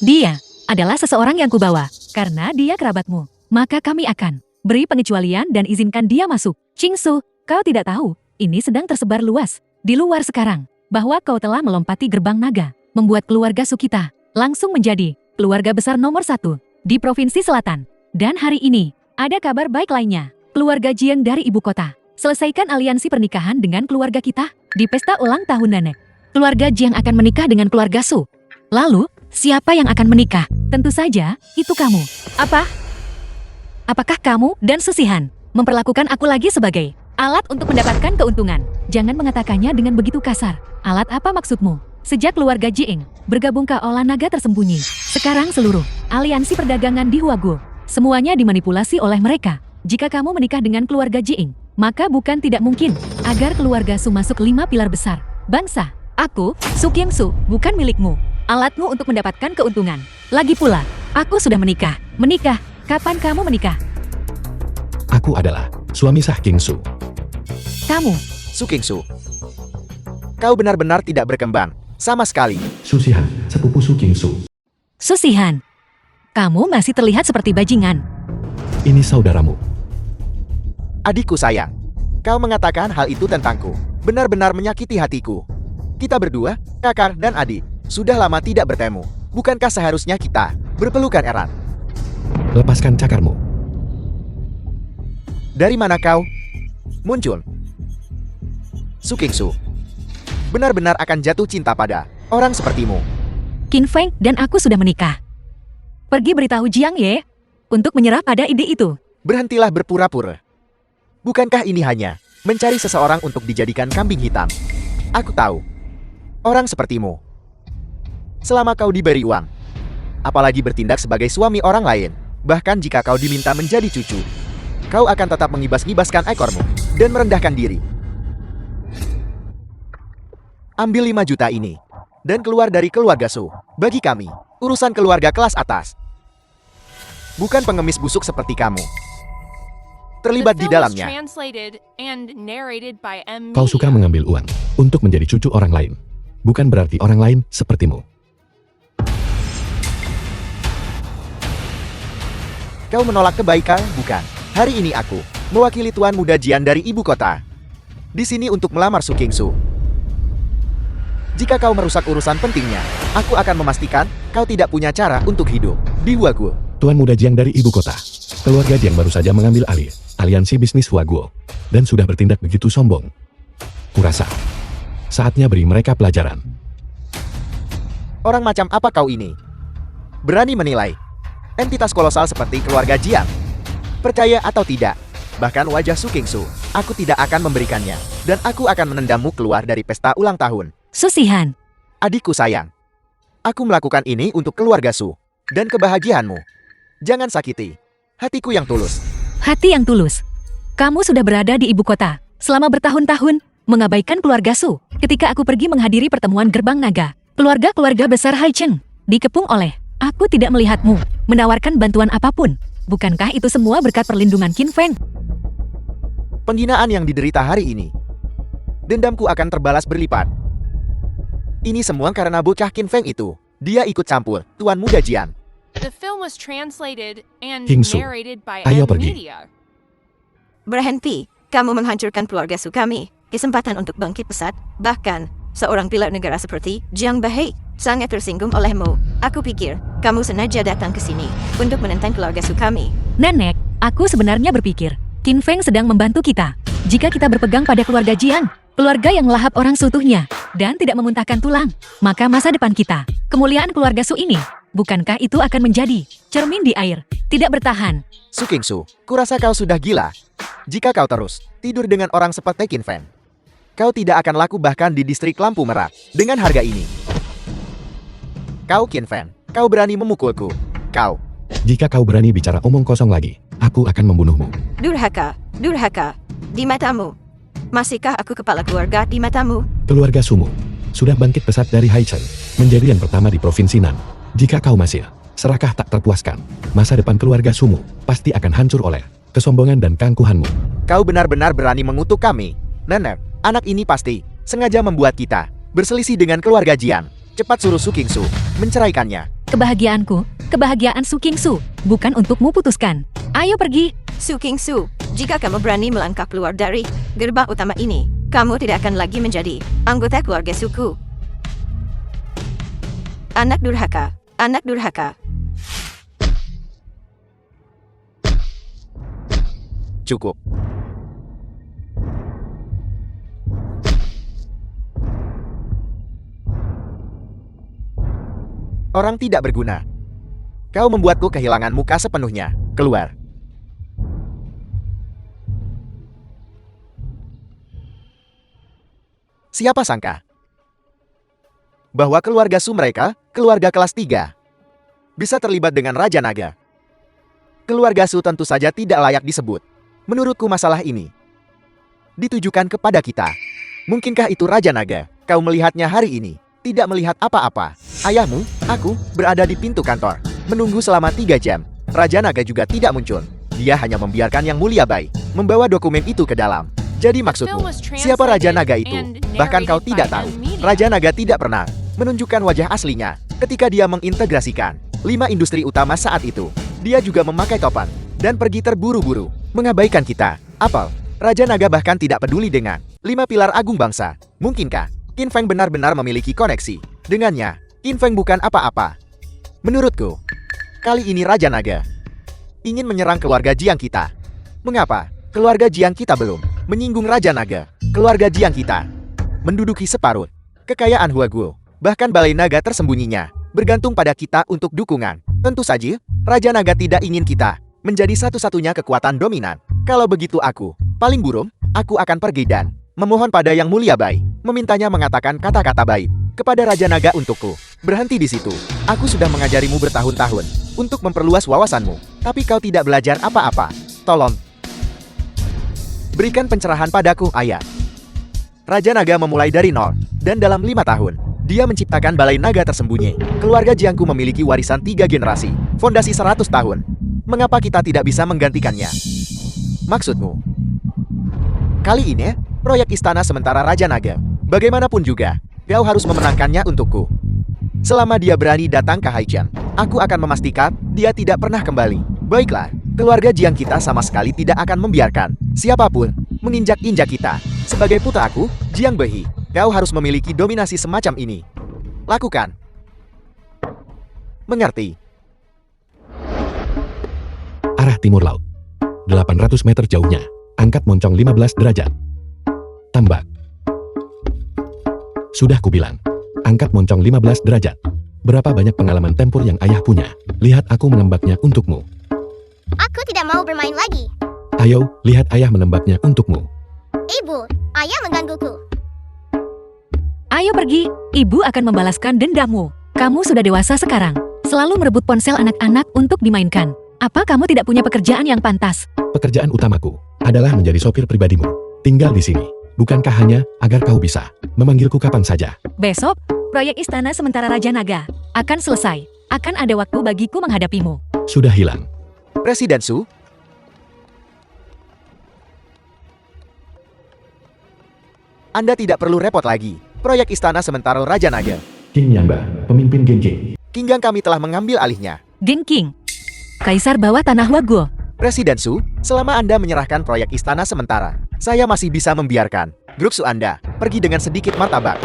Dia adalah seseorang yang kubawa, karena dia kerabatmu. Maka kami akan beri pengecualian dan izinkan dia masuk. Chingsu, kau tidak tahu, ini sedang tersebar luas di luar sekarang, bahwa kau telah melompati gerbang naga, membuat keluarga Sukita langsung menjadi keluarga besar nomor 1 di Provinsi Selatan. Dan hari ini, ada kabar baik lainnya. Keluarga Jiang dari ibu kota selesaikan aliansi pernikahan dengan keluarga kita di pesta ulang tahun nenek. Keluarga Jiang akan menikah dengan keluarga Su. Lalu, siapa yang akan menikah? Tentu saja, itu kamu. Apa? Apakah kamu dan Susihan memperlakukan aku lagi sebagai alat untuk mendapatkan keuntungan? Jangan mengatakannya dengan begitu kasar. Alat apa maksudmu? Sejak keluarga Jiang bergabung ke Aula Naga Tersembunyi, sekarang seluruh aliansi perdagangan di Huaguo semuanya dimanipulasi oleh mereka. Jika kamu menikah dengan keluarga Jiang, maka bukan tidak mungkin agar keluarga Su masuk 5 pilar besar bangsa. Aku, Su Kyung-su, bukan milikmu, alatmu untuk mendapatkan keuntungan. Lagi pula, aku sudah menikah. Menikah? Kapan kamu menikah? Aku adalah suami sah King Su. Kamu. Su Kingsu. Kau benar-benar tidak berkembang. Sama sekali. Susihan, sepupu Su King Su. Susihan. Kamu masih terlihat seperti bajingan. Ini saudaramu. Adikku sayang. Kau mengatakan hal itu tentangku. Benar-benar menyakiti hatiku. Kita berdua, kakak dan adik, sudah lama tidak bertemu. Bukankah seharusnya kita berpelukan erat? Lepaskan cakarmu. Dari mana kau muncul? Su Kingsu. Benar-benar akan jatuh cinta pada orang sepertimu. Qin Feng dan aku sudah menikah. Pergi beritahu Jiang Ye untuk menyerah pada ide itu. Berhentilah berpura-pura. Bukankah ini hanya mencari seseorang untuk dijadikan kambing hitam? Aku tahu. Orang sepertimu. Selama kau diberi uang, apalagi bertindak sebagai suami orang lain, bahkan jika kau diminta menjadi cucu, kau akan tetap mengibas-ngibaskan ekormu dan merendahkan diri. Ambil 5 juta ini dan keluar dari keluarga Su. Bagi kami, urusan keluarga kelas atas. Bukan pengemis busuk seperti kamu. Terlibat The di film was dalamnya. translated and narrated by M Kau suka Media. mengambil uang untuk menjadi cucu orang lain. Bukan berarti orang lain sepertimu. Kau menolak kebaikan, bukan? Hari ini aku mewakili Tuan Muda Jian dari ibu kota. Di sini untuk melamar Su Kingsu. Jika kau merusak urusan pentingnya, aku akan memastikan kau tidak punya cara untuk hidup di Huaguo. Tuan Muda Jiang dari ibu kota. Keluarga Jiang baru saja mengambil alih aliansi bisnis Huaguo dan sudah bertindak begitu sombong. Kurasa saatnya beri mereka pelajaran. Orang macam apa kau ini? Berani menilai entitas kolosal seperti keluarga Jiang? Percaya atau tidak, bahkan wajah Su Kingsu, aku tidak akan memberikannya. Dan aku akan menendammu keluar dari pesta ulang tahun. Susihan. Adikku sayang, aku melakukan ini untuk keluarga Su dan kebahagiaanmu. Jangan sakiti hatiku yang tulus. Hati yang tulus. Kamu sudah berada di ibu kota selama bertahun-tahun, mengabaikan keluarga Su. Ketika aku pergi menghadiri pertemuan gerbang naga, keluarga-keluarga besar Haicheng dikepung oleh. Aku tidak melihatmu menawarkan bantuan apapun. Bukankah itu semua berkat perlindungan Qin Feng? Penghinaan yang diderita hari ini, dendamku akan terbalas berlipat. Ini semua karena bocah Qin Feng itu. Dia ikut campur Tuan Muda Jian. The film was translated and Hingsu, narrated by ayo M pergi. Media. Berhenti, kamu menghancurkan keluarga Su kami. Kesempatan untuk bangkit pesat, bahkan seorang pilar negara seperti Jiang Bahei sangat tersinggung olehmu. Aku pikir kamu sengaja datang ke sini untuk menentang keluarga Su kami. Nenek, aku sebenarnya berpikir Qin Feng sedang membantu kita. Jika kita berpegang pada keluarga Jiang, keluarga yang melahap orang seutuhnya dan tidak memuntahkan tulang, maka masa depan kita, kemuliaan keluarga Su ini, bukankah itu akan menjadi cermin di air, tidak bertahan? Su Kingsu, kurasa kau sudah gila. Jika kau terus tidur dengan orang seperti Qin Feng, kau tidak akan laku bahkan di distrik lampu merah dengan harga ini. Kau Qin Feng, kau berani memukulku. Kau. Jika kau berani bicara omong kosong lagi, aku akan membunuhmu. Durhaka, durhaka. Di matamu. Masihkah aku kepala keluarga di matamu? Keluarga Sumu sudah bangkit pesat dari Haichen, menjadi yang pertama di Provinsi Nan. Jika kau masih serakah tak terpuaskan, masa depan keluarga Sumu pasti akan hancur oleh kesombongan dan keangkuhanmu. Kau benar-benar berani mengutuk kami. Nenek, anak ini pasti sengaja membuat kita berselisih dengan keluarga Jian. Cepat suruh Su Qingsu menceraikannya. Kebahagiaanku, kebahagiaan Su Qingsu, bukan untukmu putuskan. Ayo pergi. Su Qingsu, jika kamu berani melangkah keluar dari gerbang utama ini, kamu tidak akan lagi menjadi anggota keluarga suku. Anak durhaka, anak durhaka. Cukup. Orang tidak berguna. Kau membuatku kehilangan muka sepenuhnya. Keluar. Siapa sangka bahwa keluarga Su mereka, keluarga kelas 3, bisa terlibat dengan Raja Naga. Keluarga Su tentu saja tidak layak disebut. Menurutku masalah ini ditujukan kepada kita. Mungkinkah itu Raja Naga? Kau melihatnya hari ini, tidak melihat apa-apa. Ayahmu, aku, berada di pintu kantor, menunggu selama 3 jam. Raja Naga juga tidak muncul. Dia hanya membiarkan Yang Mulia Bai membawa dokumen itu ke dalam. Jadi maksudmu, siapa Raja Naga itu? Bahkan kau tidak tahu. Raja Naga tidak pernah menunjukkan wajah aslinya ketika dia mengintegrasikan 5 industri utama saat itu. Dia juga memakai topan dan pergi terburu-buru, mengabaikan kita. Apel, Raja Naga bahkan tidak peduli dengan 5 pilar agung bangsa. Mungkinkah Qin Feng benar-benar memiliki koneksi dengannya? Qin Feng bukan apa-apa. Menurutku, kali ini Raja Naga ingin menyerang keluarga Jiang kita. Mengapa keluarga Jiang kita belum menyinggung Raja Naga? Keluarga Jiang kita menduduki separuh kekayaan Huaguo. Bahkan Balai Naga tersembunyinya bergantung pada kita untuk dukungan. Tentu saja, Raja Naga tidak ingin kita menjadi satu-satunya kekuatan dominan. Kalau begitu aku, paling buruk, aku akan pergi dan memohon pada Yang Mulia Bai, memintanya mengatakan kata-kata baik kepada Raja Naga untukku. Berhenti di situ. Aku sudah mengajarimu bertahun-tahun untuk memperluas wawasanmu, tapi kau tidak belajar apa-apa. Tolong berikan pencerahan padaku, ayah. Raja Naga memulai dari nol, dan dalam 5 tahun, dia menciptakan Balai Naga tersembunyi. Keluarga Jiangku memiliki warisan 3 generasi, fondasi 100 tahun. Mengapa kita tidak bisa menggantikannya? Maksudmu? Kali ini, proyek istana sementara Raja Naga. Bagaimanapun juga, kau harus memenangkannya untukku. Selama dia berani datang ke Haichen, aku akan memastikan dia tidak pernah kembali. Baiklah, keluarga Jiang kita sama sekali tidak akan membiarkan siapapun menginjak-injak kita. Sebagai putraku, Jiang Behi, kau harus memiliki dominasi semacam ini. Lakukan. Mengerti? Arah timur laut. 800 meter jauhnya. Angkat moncong 15 derajat. Tambak. Sudah kubilang. Angkat moncong 15 derajat. Berapa banyak pengalaman tempur yang ayah punya? Lihat aku menembaknya untukmu. Aku tidak mau bermain lagi. Ayo, lihat ayah menembaknya untukmu. Ibu, ayah menggangguku. Ayo pergi, ibu akan membalaskan dendammu. Kamu sudah dewasa sekarang. Selalu merebut ponsel anak-anak untuk dimainkan. Apa kamu tidak punya pekerjaan yang pantas? Pekerjaan utamaku adalah menjadi sopir pribadimu. Tinggal di sini. Bukankah hanya agar kau bisa memanggilku kapan saja? Besok, proyek istana sementara Raja Naga akan selesai. Akan ada waktu bagiku menghadapimu. Sudah hilang. Presiden Su, Anda tidak perlu repot lagi. Proyek istana sementara Raja Naga. King Yangba, pemimpin Geng King. Kinggang kami telah mengambil alihnya. Geng King, Kaisar bawah tanah Huaguo. Presiden Su, selama Anda menyerahkan proyek istana sementara, saya masih bisa membiarkan grup Su Anda pergi dengan sedikit martabak.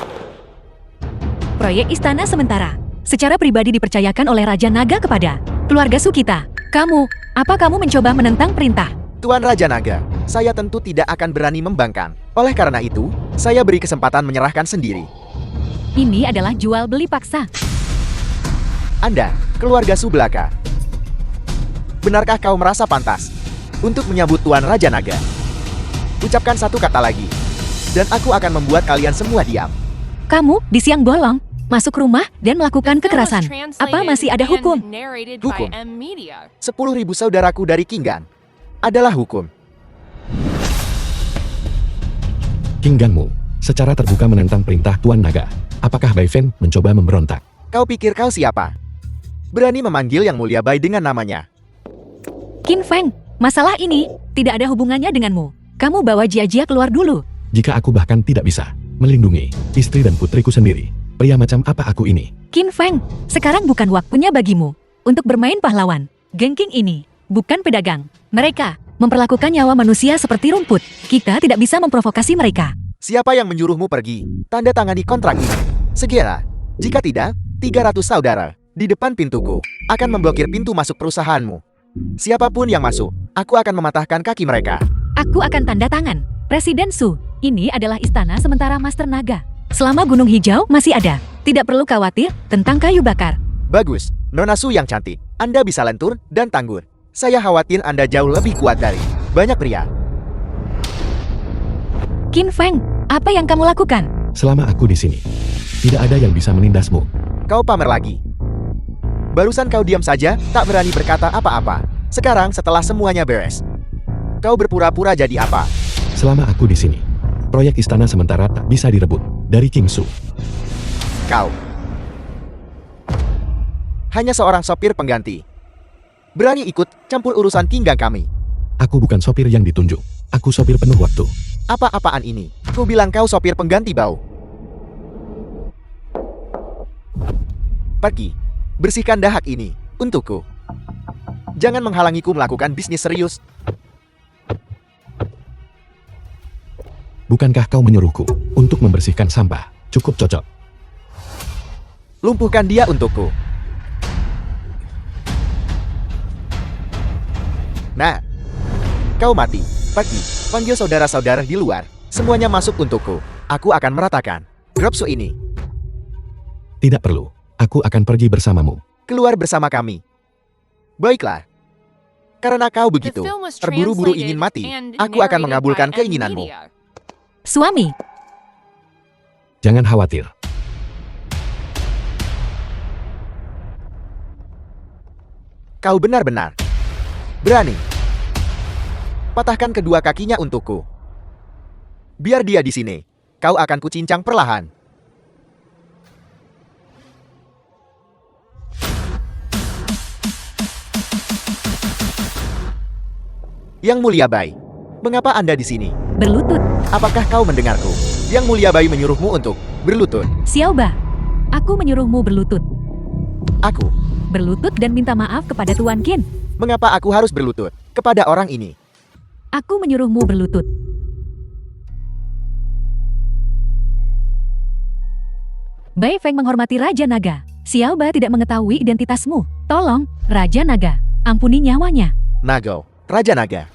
Proyek istana sementara secara pribadi dipercayakan oleh Raja Naga kepada keluarga Su kita. Apa kamu mencoba menentang perintah? Tuan Raja Naga, saya tentu tidak akan berani membangkang. Oleh karena itu, saya beri kesempatan menyerahkan sendiri. Ini adalah jual beli paksa. Anda, keluarga Su belaka. Benarkah kau merasa pantas untuk menyambut Tuan Raja Naga? Ucapkan satu kata lagi, dan aku akan membuat kalian semua diam. Kamu, di siang bolong, masuk rumah dan melakukan The film was kekerasan. Apa translated masih ada and hukum? narrated Hukum. by M Media. 10.000 saudaraku dari Kinggan adalah hukum. Kinggangmu secara terbuka menentang perintah Tuan Naga. Apakah Bai Fen mencoba memberontak? Kau pikir kau siapa? Berani memanggil Yang Mulia Bai dengan namanya. Qin Feng, masalah ini tidak ada hubungannya denganmu. Kamu bawa Jia-Jia keluar dulu. Jika aku bahkan tidak bisa melindungi istri dan putriku sendiri, pria macam apa aku ini? Qin Feng, sekarang bukan waktunya bagimu untuk bermain pahlawan. Geng King ini bukan pedagang. Mereka memperlakukan nyawa manusia seperti rumput. Kita tidak bisa memprovokasi mereka. Siapa yang menyuruhmu pergi? Tanda tangani kontrak ini. Segera. Jika tidak, 300 saudara di depan pintuku akan memblokir pintu masuk perusahaanmu. Siapapun yang masuk, aku akan mematahkan kaki mereka. Aku akan tanda tangan. Presiden Su, ini adalah istana sementara Master Naga. Selama Gunung Hijau masih ada, tidak perlu khawatir tentang kayu bakar. Bagus, Nona Su yang cantik. Anda bisa lentur dan tangguh. Saya khawatir Anda jauh lebih kuat dari banyak pria. Qin Feng, apa yang kamu lakukan? Selama aku di sini, tidak ada yang bisa menindasmu. Kau pamer lagi. Barusan kau diam saja, tak berani berkata apa-apa. Sekarang setelah semuanya beres, kau berpura-pura jadi apa? Selama aku di sini, proyek istana sementara tak bisa direbut dari King Su. Kau hanya seorang sopir pengganti. Berani ikut campur urusan Kinggang kami. Aku bukan sopir yang ditunjuk. Aku sopir penuh waktu. Apa-apaan ini? Ku bilang kau sopir pengganti bau. Pergi. Bersihkan dahak ini untukku. Jangan menghalangiku melakukan bisnis serius. Bukankah kau menyuruhku untuk membersihkan sampah? Cukup cocok. Lumpuhkan dia untukku. Nah, kau mati. Pergi. Panggil saudara-saudara di luar. Semuanya masuk untukku. Aku akan meratakan Gropsu ini. Tidak perlu. Aku akan pergi bersamamu. Keluar bersama kami. Baiklah. Karena kau The begitu film was terburu-buru translated ingin mati, and aku akan narrated mengabulkan by M keinginanmu. Media. Suami, Jangan khawatir. Kau benar-benar berani. Patahkan kedua kakinya untukku. Biar dia di sini. Kau akan kucincang perlahan. Yang Mulia Bai, mengapa Anda di sini? berlutut. Apakah kau mendengarku? Yang Mulia Bai menyuruhmu untuk berlutut. Xiaoba, aku menyuruhmu berlutut. Aku, Berlutut dan minta maaf kepada Tuan Qin. mengapa aku harus berlutut kepada orang ini? Aku menyuruhmu berlutut. Bai Feng menghormati Raja Naga. Xiaoba tidak mengetahui identitasmu. Tolong, Raja Naga, ampuni nyawanya. Nago, Raja Naga.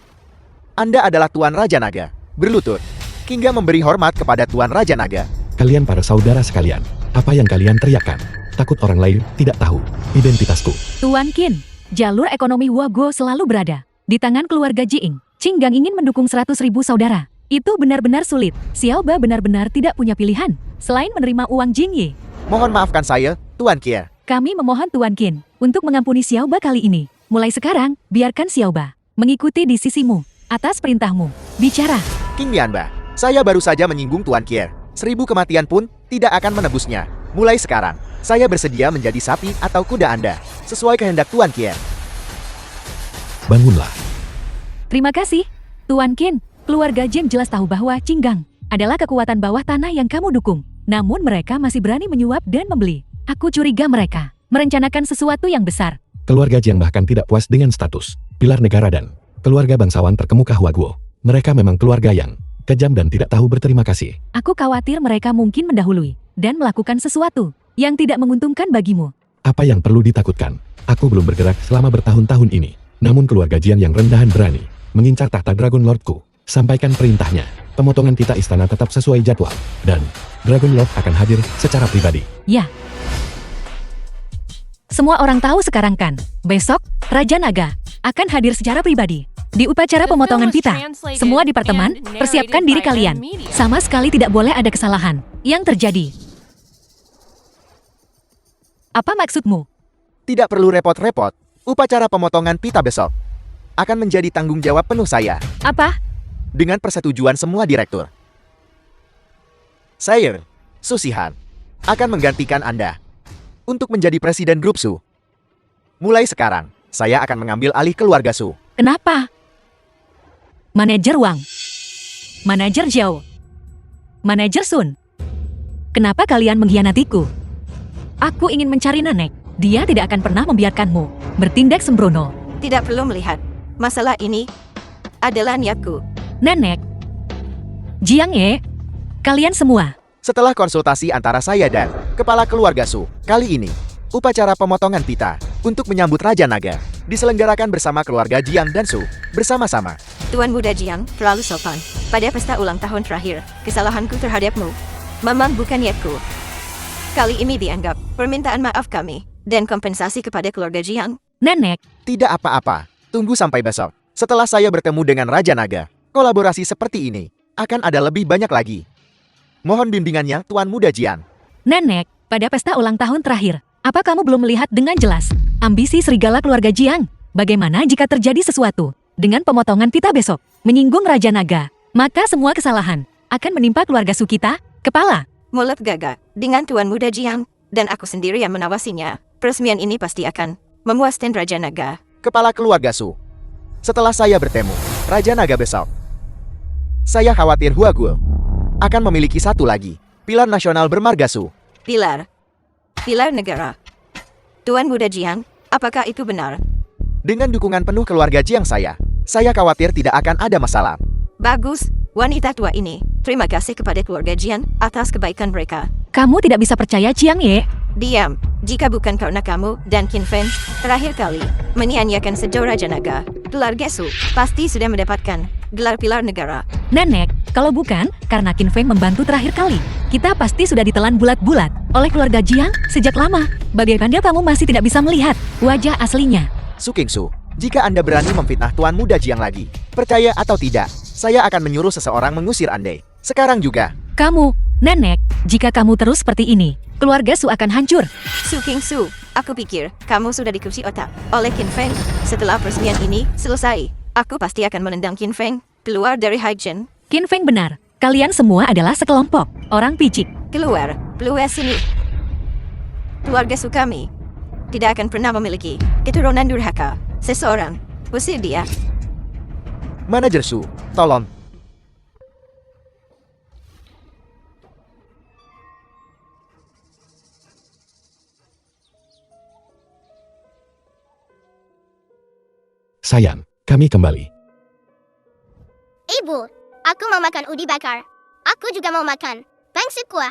Anda adalah Tuan Raja Naga. Berlutut. Hingga memberi hormat kepada Tuan Raja Naga. Kalian para saudara sekalian, apa yang kalian teriakkan? Takut orang lain tidak tahu identitasku. Tuan Qin, jalur ekonomi Wago selalu berada di tangan keluarga Jiing. Qinggang ingin mendukung 100.000 saudara. Itu benar-benar sulit. Xiaoba benar-benar tidak punya pilihan selain menerima uang Jingye. Mohon maafkan saya, Tuan Kier. Kami memohon Tuan Qin untuk mengampuni Xiaoba kali ini. Mulai sekarang, biarkan Xiaoba mengikuti di sisimu atas perintahmu. Bicara. King Mianba, saya baru saja menyinggung Tuan Kier. 1000 kematian pun tidak akan menebusnya. Mulai sekarang, saya bersedia menjadi sapi atau kuda Anda, sesuai kehendak Tuan Kier. Bangunlah. Terima kasih, Tuan Qin. Keluarga Jing jelas tahu bahwa Qinggang adalah kekuatan bawah tanah yang kamu dukung. Namun mereka masih berani menyuap dan membeli. Aku curiga mereka merencanakan sesuatu yang besar. Keluarga Jiang bahkan tidak puas dengan status pilar negara dan keluarga bangsawan terkemuka Huaguo. Mereka memang keluarga yang kejam dan tidak tahu berterima kasih. Aku khawatir mereka mungkin mendahului dan melakukan sesuatu yang tidak menguntungkan bagimu. Apa yang perlu ditakutkan? Aku belum bergerak selama bertahun-tahun ini. Namun keluarga Jiang yang rendahan berani mengincar tahta Dragon Lordku. Sampaikan perintahnya. Pemotongan kita istana tetap sesuai jadwal. Dan Dragon Lord akan hadir secara pribadi. Ya. Semua orang tahu sekarang kan, besok Raja Naga akan hadir secara pribadi. Di upacara The film pemotongan was pita, translated semua departemen and persiapkan narrated diri by kalian. M Media. Sama sekali tidak boleh ada kesalahan yang terjadi. Apa maksudmu? Tidak perlu repot-repot. Upacara pemotongan pita besok akan menjadi tanggung jawab penuh saya Apa? dengan persetujuan semua direktur. Saya, Susihan, akan menggantikan Anda untuk menjadi presiden grup Su. Mulai sekarang, saya akan mengambil alih keluarga Su. Kenapa? Manajer Wang. Manajer Zhao. Manajer Sun. Kenapa kalian mengkhianatiku? Aku ingin mencari nenek. Dia tidak akan pernah membiarkanmu bertindak sembrono. Tidak perlu melihat. Masalah ini adalah niatku. Nenek. Jiang Ye. Kalian semua. Setelah konsultasi antara saya dan kepala keluarga Su, kali ini, upacara pemotongan pita untuk menyambut Raja Naga diselenggarakan bersama keluarga Jiang dan Su bersama-sama. Tuan Muda Jiang terlalu sopan. Pada pesta ulang tahun terakhir, kesalahanku terhadapmu memang bukan niatku. Kali ini dianggap permintaan maaf kami dan kompensasi kepada keluarga Jiang. Nenek. Tidak apa-apa, tunggu sampai besok. Setelah saya bertemu dengan Raja Naga, kolaborasi seperti ini akan ada lebih banyak lagi. Mohon bimbingannya, Tuan Muda Jiang. Nenek, pada pesta ulang tahun terakhir, apa kamu belum melihat dengan jelas ambisi serigala keluarga Jiang? Bagaimana jika terjadi sesuatu dengan pemotongan pita besok menyinggung Raja Naga? Maka semua kesalahan akan menimpa keluarga Su kita, kepala. Mulut gagak dengan Tuan Muda Jiang dan aku sendiri yang menawasinya. Peresmian ini pasti akan memuaskan Raja Naga. Kepala keluarga Su. Setelah saya bertemu Raja Naga besok, saya khawatir Huagul akan memiliki satu lagi pilar nasional bermarga Su. Pilar negara. Tuan Muda Jiang, apakah itu benar? Dengan dukungan penuh keluarga Jiang saya khawatir tidak akan ada masalah. Bagus, wanita tua ini. Terima kasih kepada keluarga Jiang atas kebaikan mereka. Kamu tidak bisa percaya Jiang Ye. Diam, jika bukan karena kamu dan Qin Feng terakhir kali menyanyiakan sejauh Raja Naga, keluarga Su pasti sudah mendapatkan gelar pilar negara. Nenek, kalau bukan karena Qin Feng membantu terakhir kali, kita pasti sudah ditelan bulat-bulat oleh keluarga Jiang sejak lama. Bagaimana kamu masih tidak bisa melihat wajah aslinya? Su Qingsu, jika Anda berani memfitnah Tuan Muda Jiang lagi, percaya atau tidak, saya akan menyuruh seseorang mengusir Anda. Sekarang juga. Kamu, Nenek, jika kamu terus seperti ini, keluarga Su akan hancur. Su Qingsu, aku pikir kamu sudah dikunci otak oleh Qin Feng. Setelah peresmian ini selesai, aku pasti akan menendang Qin Feng keluar dari Haichen. Qin Feng benar. Kalian semua adalah sekelompok orang picik. Keluar sini. Keluarga Su kami tidak akan pernah memiliki keturunan durhaka. Seseorang, usir dia. Manajer Su, tolong. Sayang, kami kembali. Ibu, aku mau makan udi bakar. Aku juga mau makan pangsit kuah.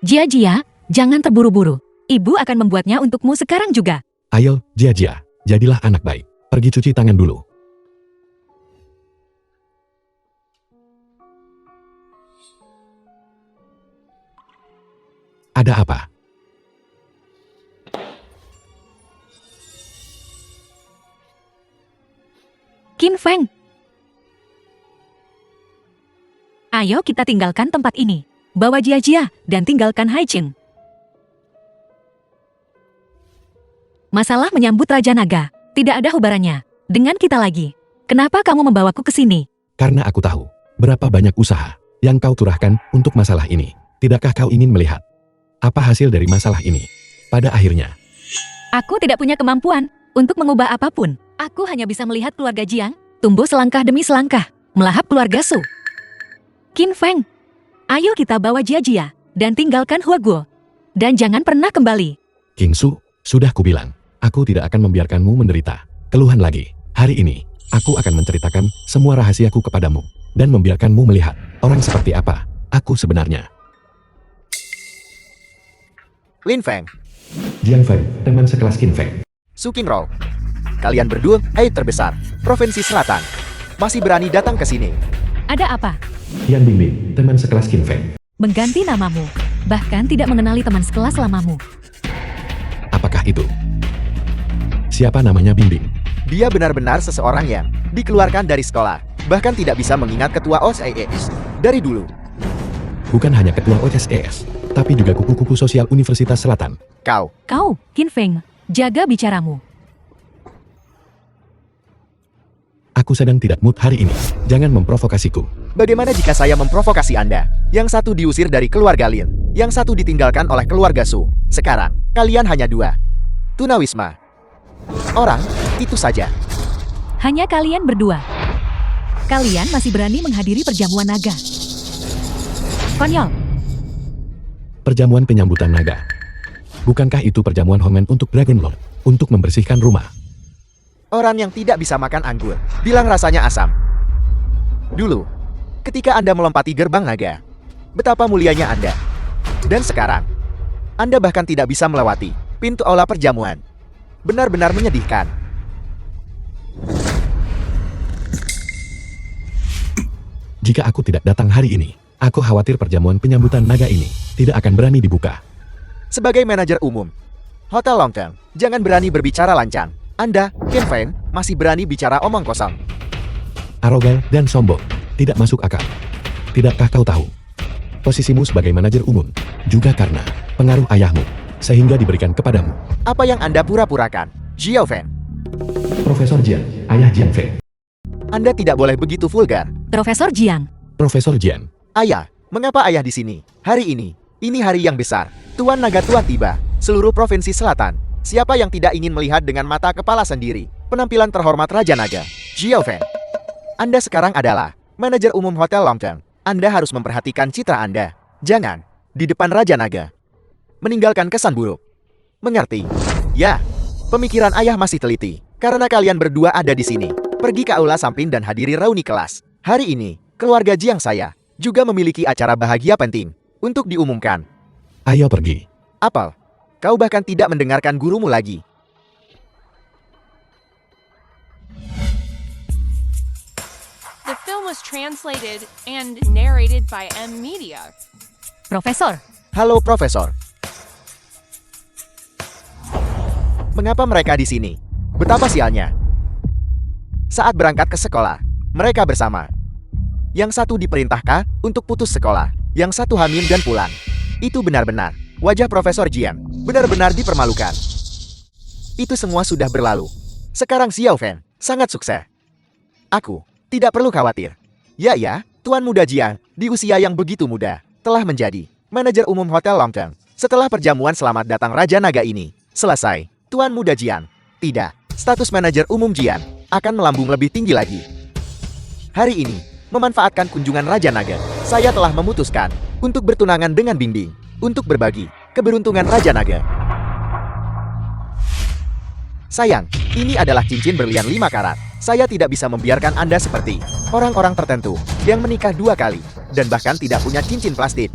Jia, jangan terburu-buru. Ibu akan membuatnya untukmu sekarang juga. Ayo, Jia, jadilah anak baik. Pergi cuci tangan dulu. Ada apa? Qin Feng. Ayo kita tinggalkan tempat ini. Bawa Jia dan tinggalkan Haichen. Masalah menyambut Raja Naga tidak ada hubungannya dengan kita lagi. Kenapa kamu membawaku ke sini? Karena aku tahu berapa banyak usaha yang kau curahkan untuk masalah ini. Tidakkah kau ingin melihat apa hasil dari masalah ini? Pada akhirnya, Aku tidak punya kemampuan untuk mengubah apapun. Aku hanya bisa melihat keluarga Jiang tumbuh selangkah demi selangkah, melahap keluarga Su. Qin Feng, ayo kita bawa Jia dan tinggalkan Huaguo. Dan jangan pernah kembali. Qingsu, sudah kubilang, aku tidak akan membiarkanmu menderita keluhan lagi. Hari ini, aku akan menceritakan semua rahasiaku kepadamu dan membiarkanmu melihat orang seperti apa aku sebenarnya. Lin Feng, Jiang Feng, teman sekelas Qin Feng. Su Qingro. Kalian berdua, terbesar, Provinsi Selatan. Masih berani datang ke sini. Ada apa? Yan Bingbing, teman sekelas Qin Feng. Mengganti namamu, bahkan tidak mengenali teman sekelas lamamu. Apakah itu? Siapa namanya Bingbing? Dia benar-benar seseorang yang dikeluarkan dari sekolah, bahkan tidak bisa mengingat ketua OSIS dari dulu. Bukan hanya ketua OSES, tapi juga kupu-kupu sosial Universitas Selatan. Kau, Qin Feng, jaga bicaramu. Aku sedang tidak mood hari ini. Jangan memprovokasiku. bagaimana jika saya memprovokasi Anda? Yang satu diusir dari keluarga Lin, yang satu ditinggalkan oleh keluarga Su. Sekarang, kalian hanya dua. Tunawisma. Orang, itu saja. Hanya kalian berdua. Kalian masih berani menghadiri perjamuan naga. Konyol. Perjamuan penyambutan naga. Bukankah itu perjamuan Hongmen untuk Dragon Lord? Untuk membersihkan rumah. Orang yang tidak bisa makan anggur, bilang rasanya asam. Dulu, ketika Anda melompati gerbang naga, betapa mulianya Anda. Dan sekarang, Anda bahkan tidak bisa melewati pintu aula perjamuan. Benar-benar menyedihkan. Jika aku tidak datang hari ini, aku khawatir perjamuan penyambutan naga ini tidak akan berani dibuka. Sebagai manajer umum, Hotel Longkeng, jangan berani berbicara lancang. Anda, Qin Feng, masih berani bicara omong kosong. Arogan dan sombong, tidak masuk akal. Tidakkah kau tahu? Posisimu sebagai manajer umum, juga karena pengaruh ayahmu, sehingga diberikan kepadamu. Apa yang Anda pura-purakan, Xiao Feng? Profesor Jian, ayah Jian Feng. Anda tidak boleh begitu vulgar. Profesor Jiang. Profesor Jian, Ayah, mengapa ayah di sini? Hari ini hari yang besar. Tuan Naga Tua tiba. Seluruh provinsi selatan. Siapa yang tidak ingin melihat dengan mata kepala sendiri penampilan terhormat Raja Naga, Xiao Feng? Anda sekarang adalah manajer umum Hotel Longkeng. Anda harus memperhatikan citra Anda. Jangan, di depan Raja Naga, meninggalkan kesan buruk. Mengerti? Ya, pemikiran ayah masih teliti. Karena kalian berdua ada di sini. Pergi ke aula samping dan hadiri reuni kelas. Hari ini, keluarga Jiang saya juga memiliki acara bahagia penting untuk diumumkan. ayo pergi. Apel, kau bahkan tidak mendengarkan gurumu lagi. The film was translated and narrated by M Media. Profesor. Halo Profesor. Mengapa mereka di sini? Betapa sialnya. Saat berangkat ke sekolah, mereka bersama. Yang satu diperintahkan untuk putus sekolah, yang satu hamil dan pulang. Itu benar-benar, wajah Profesor Jian, benar-benar dipermalukan. Itu semua sudah berlalu. Sekarang Xiao Feng, sangat sukses. Aku, tidak perlu khawatir. Ya, Tuan Muda Jian, di usia yang begitu muda, telah menjadi manajer umum Hotel Longkeng. Setelah perjamuan selamat datang Raja Naga ini selesai, Tuan Muda Jian, tidak, status manajer umum Jian akan melambung lebih tinggi lagi. Hari ini, memanfaatkan kunjungan Raja Naga, saya telah memutuskan untuk bertunangan dengan Bingbing, untuk berbagi keberuntungan Raja Naga. Sayang, ini adalah cincin berlian 5 karat. Saya tidak bisa membiarkan Anda seperti orang-orang tertentu yang menikah 2 kali dan bahkan tidak punya cincin plastik.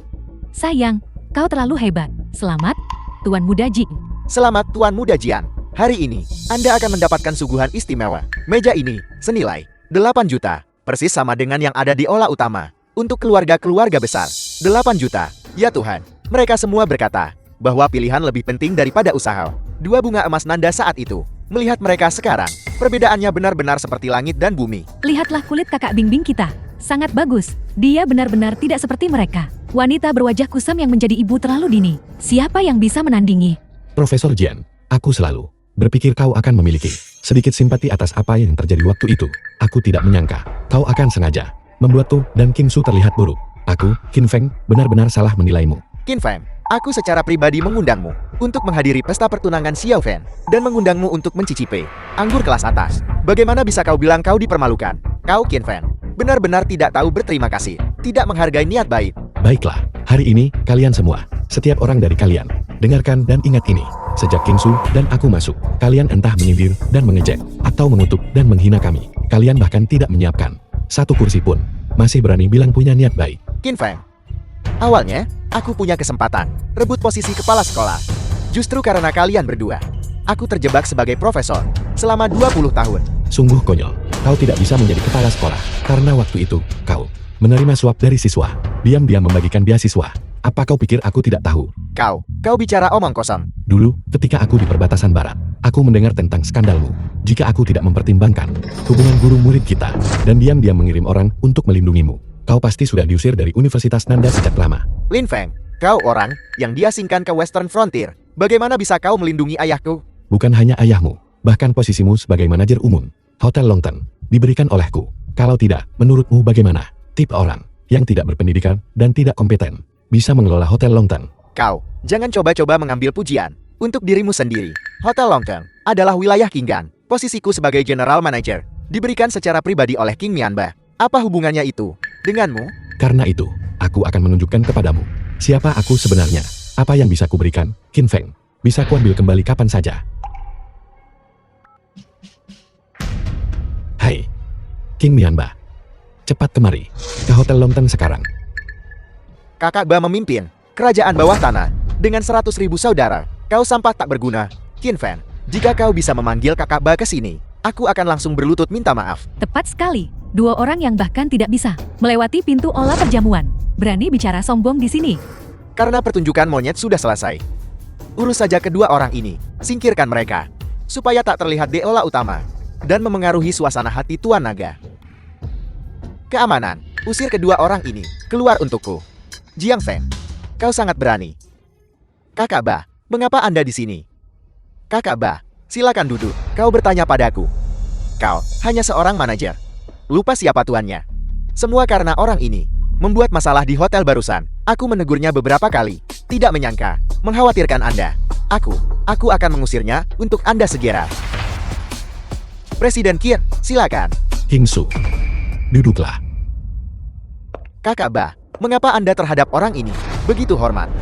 Sayang, kau terlalu hebat. Selamat, Tuan Muda Ji. Selamat Tuan Muda Jian. Hari ini, Anda akan mendapatkan suguhan istimewa. Meja ini senilai 8 juta. Persis sama dengan yang ada di aula utama. Untuk keluarga-keluarga besar, 8 juta. Ya Tuhan, mereka semua berkata bahwa pilihan lebih penting daripada usaha. 2 bunga emas nanda saat itu. Melihat mereka sekarang, perbedaannya benar-benar seperti langit dan bumi. Lihatlah kulit kakak Bingbing kita. Sangat bagus. Dia benar-benar tidak seperti mereka. Wanita berwajah kusam yang menjadi ibu terlalu dini. Siapa yang bisa menandingi? Profesor Jian, aku selalu berpikir kau akan memiliki sedikit simpati atas apa yang terjadi waktu itu. Aku tidak menyangka kau akan sengaja membuat Tu dan King Su terlihat buruk. Aku, Qin Feng, benar-benar salah menilaimu. Qin Feng, aku secara pribadi mengundangmu untuk menghadiri pesta pertunangan Xiao Feng dan mengundangmu untuk mencicipi anggur kelas atas. Bagaimana bisa kau bilang kau dipermalukan? Kau Qin Feng, benar-benar tidak tahu berterima kasih, tidak menghargai niat baik. Baiklah, hari ini, kalian semua, setiap orang dari kalian, dengarkan dan ingat ini. Sejak King Su dan aku masuk, kalian entah menyindir dan mengejek, atau mengutuk dan menghina kami. Kalian bahkan tidak menyiapkan satu kursi pun. Masih berani bilang punya niat baik. Qin Feng, awalnya, aku punya kesempatan rebut posisi kepala sekolah. Justru karena kalian berdua, aku terjebak sebagai profesor selama 20 tahun. Sungguh konyol, kau tidak bisa menjadi kepala sekolah, karena waktu itu, kau menerima suap dari siswa, diam-diam membagikan beasiswa. Apa kau pikir aku tidak tahu? Kau bicara omong kosong. Dulu, ketika aku di perbatasan barat, aku mendengar tentang skandalmu. Jika aku tidak mempertimbangkan hubungan guru murid kita, dan diam-diam mengirim orang untuk melindungimu, Kau pasti sudah diusir dari Universitas Nanda sejak lama. Lin Feng, kau orang yang diasingkan ke Western Frontier. Bagaimana bisa kau melindungi ayahku? Bukan hanya ayahmu, bahkan posisimu sebagai manajer umum Hotel Longton diberikan olehku. Kalau tidak, menurutmu bagaimana? Tipe orang yang tidak berpendidikan dan tidak kompeten bisa mengelola Hotel Longton. Kau, jangan coba-coba mengambil pujian untuk dirimu sendiri. Hotel Longton adalah wilayah King Gan. Posisiku sebagai general manager diberikan secara pribadi oleh King Mianba. Apa hubungannya itu denganmu? Karena itu, aku akan menunjukkan kepadamu siapa aku sebenarnya. Apa yang bisa kuberikan, Qin Feng, bisa kuambil kembali kapan saja. Hai, King Mianba, cepat kemari ke Hotel Longton sekarang. Kakak Ba memimpin kerajaan bawah tanah dengan 100.000 saudara. Kau sampah tak berguna, Qin Feng. Jika kau bisa memanggil kakak Ba ke sini, aku akan langsung berlutut minta maaf. Tepat sekali. Dua orang yang bahkan tidak bisa melewati pintu olah perjamuan. Berani bicara sombong di sini. Karena pertunjukan monyet sudah selesai. Urus saja kedua orang ini, singkirkan mereka, supaya tak terlihat di olah utama, dan memengaruhi suasana hati Tuan Naga. Keamanan, usir kedua orang ini, keluar untukku. Jiang Feng, kau sangat berani. Kakak Ba, mengapa Anda di sini? Kakak Ba, silakan duduk, kau bertanya padaku. Kau hanya seorang manajer. Lupa siapa tuannya. Semua karena orang ini membuat masalah di hotel barusan. Aku menegurnya beberapa kali. Tidak menyangka, mengkhawatirkan Anda. Aku akan mengusirnya untuk Anda segera. Presiden Qin, silakan. King Su, duduklah. Kakak Ba, mengapa Anda terhadap orang ini begitu hormat?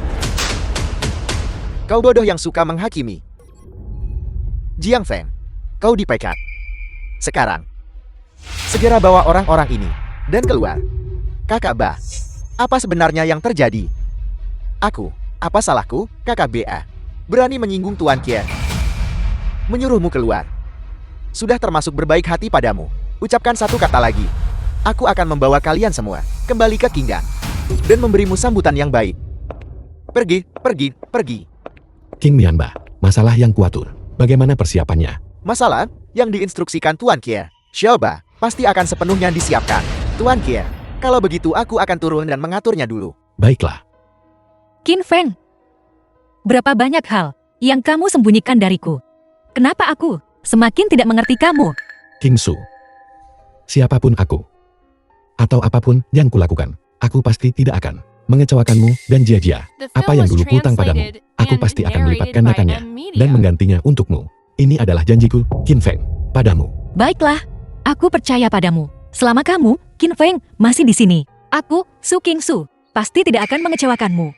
Kau bodoh yang suka menghakimi. Jiang Feng, kau dipecat. Sekarang, segera bawa orang-orang ini dan keluar. Kakak Ba, apa sebenarnya yang terjadi? Apa salahku, Kakak Ba? Berani menyinggung Tuan Qin. Menyuruhmu keluar. Sudah termasuk berbaik hati padamu. Ucapkan satu kata lagi. Aku akan membawa kalian semua kembali ke King Gan dan memberimu sambutan yang baik. Pergi, pergi, pergi. King Mianba, masalah yang kuatur. Bagaimana persiapannya? Masalah yang diinstruksikan Tuan Qin. Xiaoba pasti akan sepenuhnya disiapkan. Tuan Qin, kalau begitu aku akan turun dan mengaturnya dulu. Baiklah. Qin Feng, berapa banyak hal yang kamu sembunyikan dariku? Kenapa aku semakin tidak mengerti kamu? King Su, siapapun aku, atau apapun yang kulakukan, aku pasti tidak akan mengecewakanmu dan Jia-Jia. The Apa film yang was dulu hutang padamu, translated aku and pasti akan melipat narrated by gandakannya M Media. dan menggantinya untukmu. Ini adalah janjiku, Qin Feng, padamu. Baiklah, aku percaya padamu. Selama kamu, Qin Feng, masih di sini, aku, Su King Su, pasti tidak akan mengecewakanmu.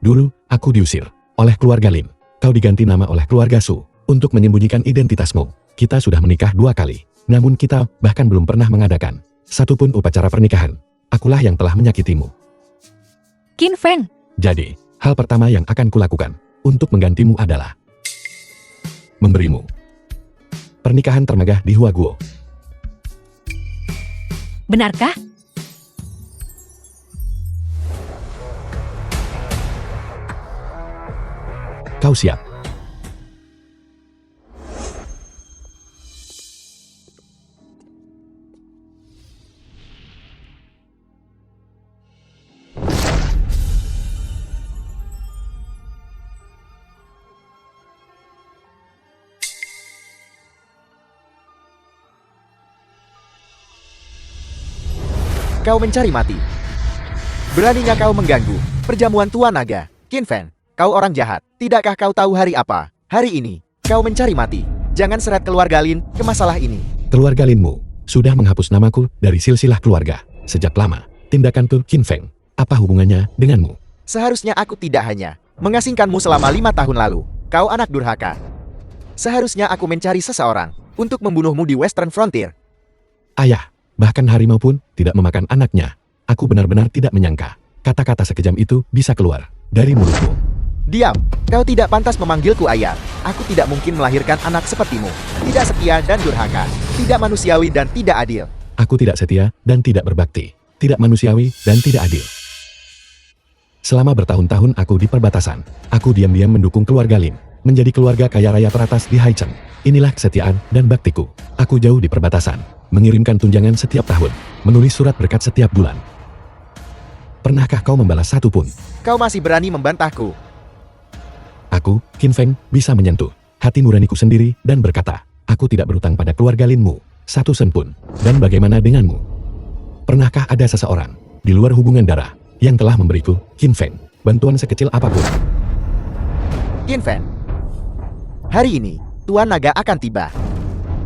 Dulu, aku diusir oleh keluarga Lin. Kau diganti nama oleh keluarga Su untuk menyembunyikan identitasmu. Kita sudah menikah 2 kali, namun kita bahkan belum pernah mengadakan satupun upacara pernikahan. Akulah yang telah menyakitimu. Qin Feng, Jadi, hal pertama yang akan kulakukan untuk menggantimu adalah memberimu pernikahan termegah di Huaguo. benarkah? Kau siap? Kau mencari mati. Beraninya kau mengganggu perjamuan Tuan Naga. Qin Feng, kau orang jahat. Tidakkah kau tahu hari apa? Hari ini, kau mencari mati. Jangan seret keluarga Lin ke masalah ini. Keluarga Linmu sudah menghapus namaku dari silsilah keluarga sejak lama. Tindakanku, Qin Feng, apa hubungannya denganmu? Seharusnya aku tidak hanya mengasingkanmu selama 5 tahun lalu. Kau anak durhaka. Seharusnya aku mencari seseorang untuk membunuhmu di Western Frontier. Ayah, bahkan harimau pun tidak memakan anaknya. Aku benar-benar tidak menyangka kata-kata sekejam itu bisa keluar dari mulutmu. Diam, kau tidak pantas memanggilku ayah. Aku tidak mungkin melahirkan anak sepertimu. Tidak setia dan durhaka. Tidak manusiawi dan tidak adil. Aku tidak setia dan tidak berbakti. Tidak manusiawi dan tidak adil. Selama bertahun-tahun aku di perbatasan, aku diam-diam mendukung keluarga Lin menjadi keluarga kaya raya teratas di Haicheng. Inilah kesetiaan dan baktiku. Aku jauh di perbatasan, mengirimkan tunjangan setiap tahun, menulis surat berkat setiap bulan. Pernahkah kau membalas satu pun? Kau masih berani membantahku. Aku, Qin Feng, bisa menyentuh hati nuraniku sendiri dan berkata, aku tidak berutang pada keluarga Linmu, satu sen pun. Dan bagaimana denganmu? Pernahkah ada seseorang, di luar hubungan darah, yang telah memberiku, Qin Feng, bantuan sekecil apapun? Qin Feng, hari ini, Tuan Naga akan tiba.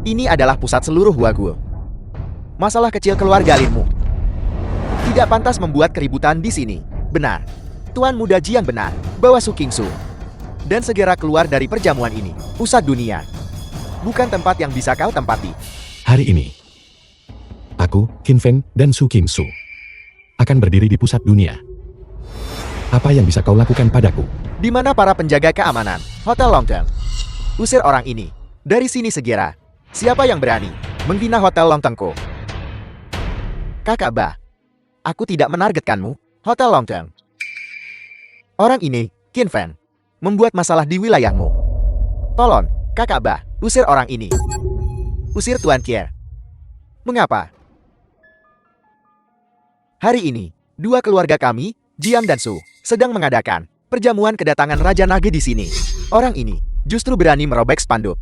Ini adalah pusat seluruh Huaguo. Masalah kecil keluarga Linmu. Tidak pantas membuat keributan di sini. Benar. Tuan Muda Jiang benar. Bawa Su Qingsu. Dan segera keluar dari perjamuan ini. Pusat dunia. Bukan tempat yang bisa kau tempati. Hari ini, aku, Qin Feng, dan Su Qingsu akan berdiri di pusat dunia. Apa yang bisa kau lakukan padaku? Di mana para penjaga keamanan? Hotel Longteng. Usir orang ini. Dari sini segera. Siapa yang berani menghina Hotel Longtengko? Kakak Ba. Aku tidak menargetkanmu, Hotel Longteng. Orang ini, Qin Feng, membuat masalah di wilayahmu. Tolong, Kakak Ba, usir orang ini. Usir Tuan Kier. Mengapa? Hari ini, dua keluarga kami, Jiang dan Su, sedang mengadakan perjamuan kedatangan Raja Naga di sini. Orang ini justru berani merobek spanduk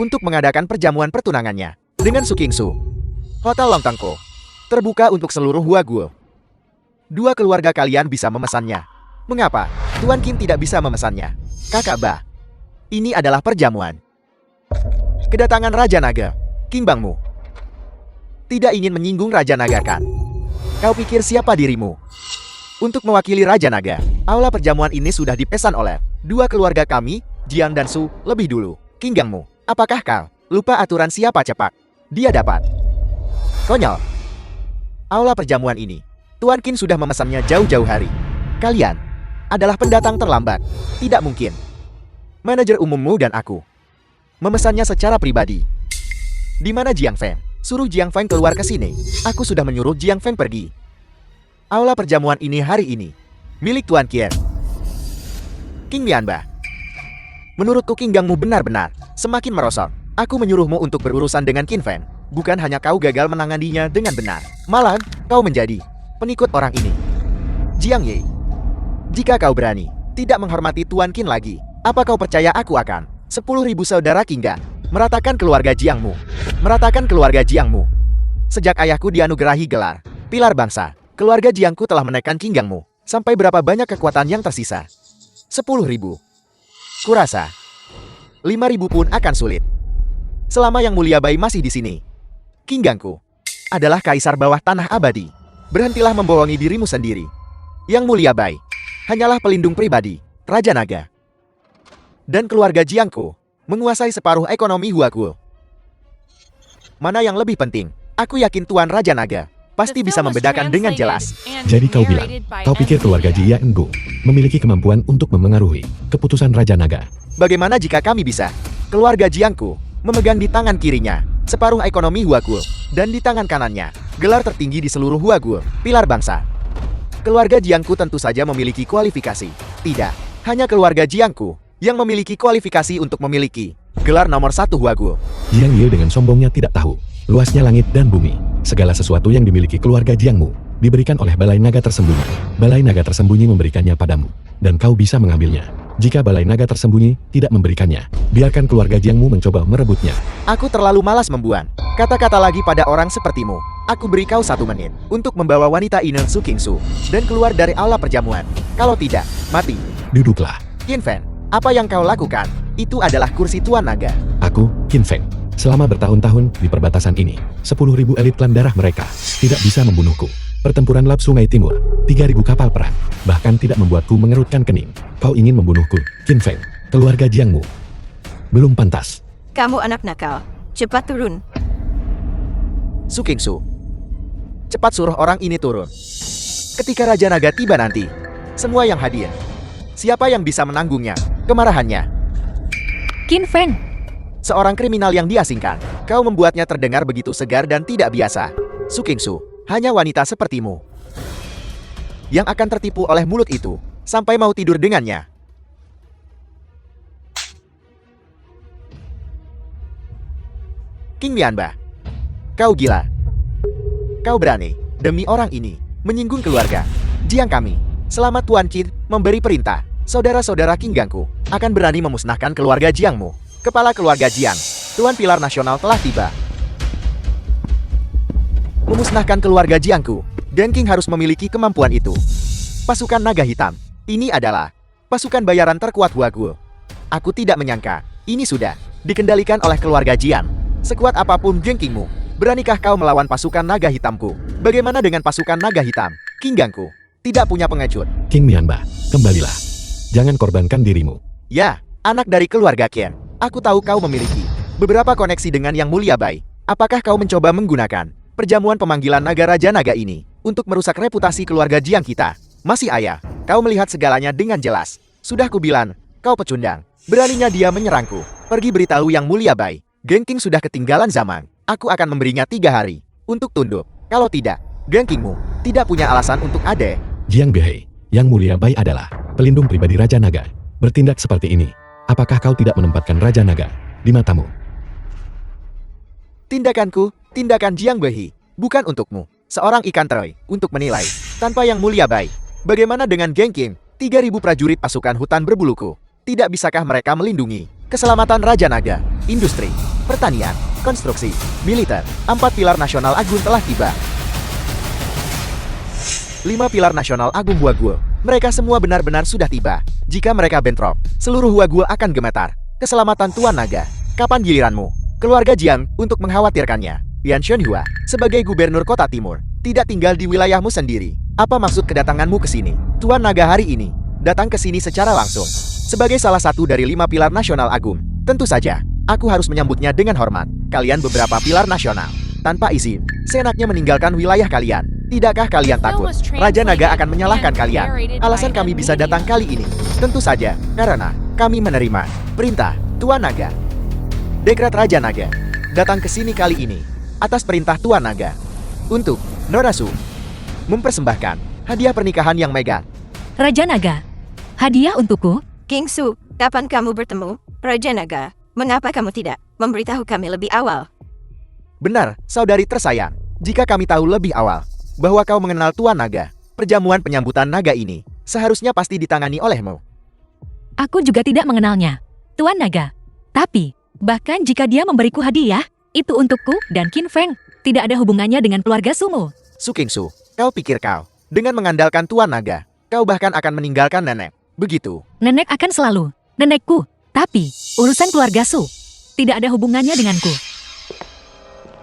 untuk mengadakan perjamuan pertunangannya dengan Su Qingsu. Hotel Longtengko terbuka untuk seluruh Huaguo. Dua keluarga kalian bisa memesannya. Mengapa Tuan Qin tidak bisa memesannya? Kakak Ba, ini adalah perjamuan kedatangan Raja Naga. Kimbangmu tidak ingin menyinggung Raja Naga kan? Kau pikir siapa dirimu untuk mewakili Raja Naga? Aula perjamuan ini sudah dipesan oleh dua keluarga kami, Jiang dan Su, lebih dulu. Kinggangmu, apakah kau lupa aturan siapa cepat? Dia dapat. Konyol. Aula perjamuan ini, Tuan Qin sudah memesannya jauh-jauh hari. Kalian adalah pendatang terlambat. Tidak mungkin. Manajer umummu dan aku memesannya secara pribadi. Di mana Jiang Feng? Suruh Jiang Feng keluar ke sini. Aku sudah menyuruh Jiang Feng pergi. Aula perjamuan ini hari ini milik Tuan Kier. King Mianba. Menurutku Kinggangmu benar-benar semakin merosot. Aku menyuruhmu untuk berurusan dengan Qin Feng. Bukan hanya kau gagal menanganinya dengan benar. Malah, kau menjadi pengikut orang ini. Jiang Ye. Jika kau berani tidak menghormati Tuan Qin lagi, apa kau percaya aku akan 10.000 saudara Kinggang meratakan keluarga Jiangmu? Meratakan keluarga Jiangmu. Sejak ayahku dianugerahi gelar Pilar Bangsa, keluarga Jiangku telah menekan Kinggangmu. Sampai berapa banyak kekuatan yang tersisa? 10.000. Kurasa 5.000 pun akan sulit. Selama Yang Mulia Bai masih di sini, Kinggangku adalah kaisar bawah tanah abadi. Berhentilah membohongi dirimu sendiri. Yang Mulia Bai hanyalah pelindung pribadi Raja Naga. Dan keluarga Jiangku menguasai separuh ekonomi Huaguo. Mana yang lebih penting? Aku yakin Tuan Raja Naga pasti bisa membedakan dengan jelas. Jadi kau bilang, kau pikir keluarga Jiang Endu memiliki kemampuan untuk memengaruhi keputusan Raja Naga? Bagaimana jika kami bisa? Keluarga Jiangku memegang di tangan kirinya separuh ekonomi Huaguo dan di tangan kanannya gelar tertinggi di seluruh Huaguo, Pilar Bangsa. Keluarga Jiangku tentu saja memiliki kualifikasi. Tidak, hanya keluarga Jiangku yang memiliki kualifikasi untuk memiliki gelar nomor 1 Huaguo. Jiang Ye dengan sombongnya tidak tahu luasnya langit dan bumi. Segala sesuatu yang dimiliki keluarga Jiangmu diberikan oleh Balai Naga Tersembunyi. Balai Naga Tersembunyi memberikannya padamu, dan kau bisa mengambilnya. Jika Balai Naga Tersembunyi tidak memberikannya, biarkan keluarga Jiangmu mencoba merebutnya. Aku terlalu malas membuat kata-kata lagi pada orang sepertimu. Aku beri kau 1 menit untuk membawa wanita Inen Su Qingsu dan keluar dari aula perjamuan. Kalau tidak, mati. Duduklah. Qin Feng, apa yang kau lakukan? Itu adalah kursi Tuan Naga. Aku, Qin Feng, selama bertahun-tahun di perbatasan ini, 10.000 elit klan darah mereka tidak bisa membunuhku. Pertempuran Lap Sungai Timur, 3.000 kapal perang, bahkan tidak membuatku mengerutkan kening. Kau ingin membunuhku, Qin Feng, keluarga Jiangmu. Belum pantas. Kamu anak nakal. Cepat turun. Su Qingsu, cepat suruh orang ini turun. Ketika Raja Naga tiba nanti, semua yang hadir, siapa yang bisa menanggungnya kemarahannya? Qin Feng, Seorang kriminal yang diasingkan. Kau membuatnya terdengar begitu segar dan tidak biasa. Su Qingsu, hanya wanita sepertimu yang akan tertipu oleh mulut itu sampai mau tidur dengannya. King Mianba. Kau gila. Kau berani, demi orang ini, menyinggung keluarga Jiang kami. Selama Tuan Qin memberi perintah, saudara-saudara King Gangku akan berani memusnahkan keluarga Jiangmu. Kepala keluarga Jiang, Tuan Pilar Nasional telah tiba. Memusnahkan keluarga Jiangku, dan King harus memiliki kemampuan itu. Pasukan naga hitam, ini adalah pasukan bayaran terkuat Huagul. Aku tidak menyangka, ini sudah dikendalikan oleh keluarga Jiang. Sekuat apapun geng Kingmu, beranikah kau melawan pasukan naga hitamku? Bagaimana dengan pasukan naga hitam, King Gangku? Tidak punya pengecut. King Mianba, kembalilah. Jangan korbankan dirimu. Ya, anak dari keluarga Qian. Aku tahu kau memiliki beberapa koneksi dengan Yang Mulia Bai. Apakah kau mencoba menggunakan perjamuan pemanggilan naga Raja Naga ini untuk merusak reputasi keluarga Jiang kita? Masih ayah, kau melihat segalanya dengan jelas. Sudah kubilang, kau pecundang. Beraninya dia menyerangku. Pergi beritahu Yang Mulia Bai. Geng King sudah ketinggalan zaman. Aku akan memberinya 3 hari untuk tunduk. Kalau tidak, geng Kingmu tidak punya alasan untuk ade. Jiang Behei, Yang Mulia Bai adalah pelindung pribadi Raja Naga. Bertindak seperti ini, apakah kau tidak menempatkan Raja Naga di matamu? Tindakanku, tindakan Jiang Behei, bukan untukmu. Seorang ikan teroy untuk menilai. Tanpa Yang Mulia Bai, bagaimana dengan geng King? 3.000 prajurit pasukan hutan berbuluku. Tidak bisakah mereka melindungi keselamatan Raja Naga? Industri, pertanian, konstruksi, militer, 4 pilar nasional agung telah tiba. 5 pilar nasional agung Huagul. Mereka semua benar-benar sudah tiba. Jika mereka bentrok, seluruh Huagul akan gemetar. Keselamatan Tuan Naga. Kapan giliranmu, keluarga Jiang, untuk mengkhawatirkannya? Yan Shenhua, sebagai gubernur kota timur, tidak tinggal di wilayahmu sendiri. Apa maksud kedatanganmu ke sini? Tuan Naga hari ini datang ke sini secara langsung. Sebagai salah satu dari 5 pilar nasional agung, tentu saja, aku harus menyambutnya dengan hormat. Kalian beberapa pilar nasional. Tanpa izin, seenaknya meninggalkan wilayah kalian. Tidakkah kalian takut Raja Naga akan menyalahkan kalian? Alasan kami bisa datang kali ini, tentu saja, karena kami menerima perintah Tuan Naga. Dekret Raja Naga datang ke sini kali ini atas perintah Tuan Naga untuk Norasu mempersembahkan hadiah pernikahan yang megah. Raja Naga, hadiah untukku? King Su, kapan kamu bertemu Raja Naga? Mengapa kamu tidak memberitahu kami lebih awal? Benar, saudari tersayang. Jika kami tahu lebih awal bahwa kau mengenal Tuan Naga, perjamuan penyambutan naga ini seharusnya pasti ditangani olehmu. Aku juga tidak mengenalnya, Tuan Naga. Tapi, bahkan jika dia memberiku hadiah, itu untukku dan Qin Feng. Tidak ada hubungannya dengan keluarga Sumo. Su Qingsu, kau pikir kau, dengan mengandalkan Tuan Naga, kau bahkan akan meninggalkan nenek, begitu? Nenek akan selalu nenekku. Tapi, urusan keluarga Su tidak ada hubungannya denganku.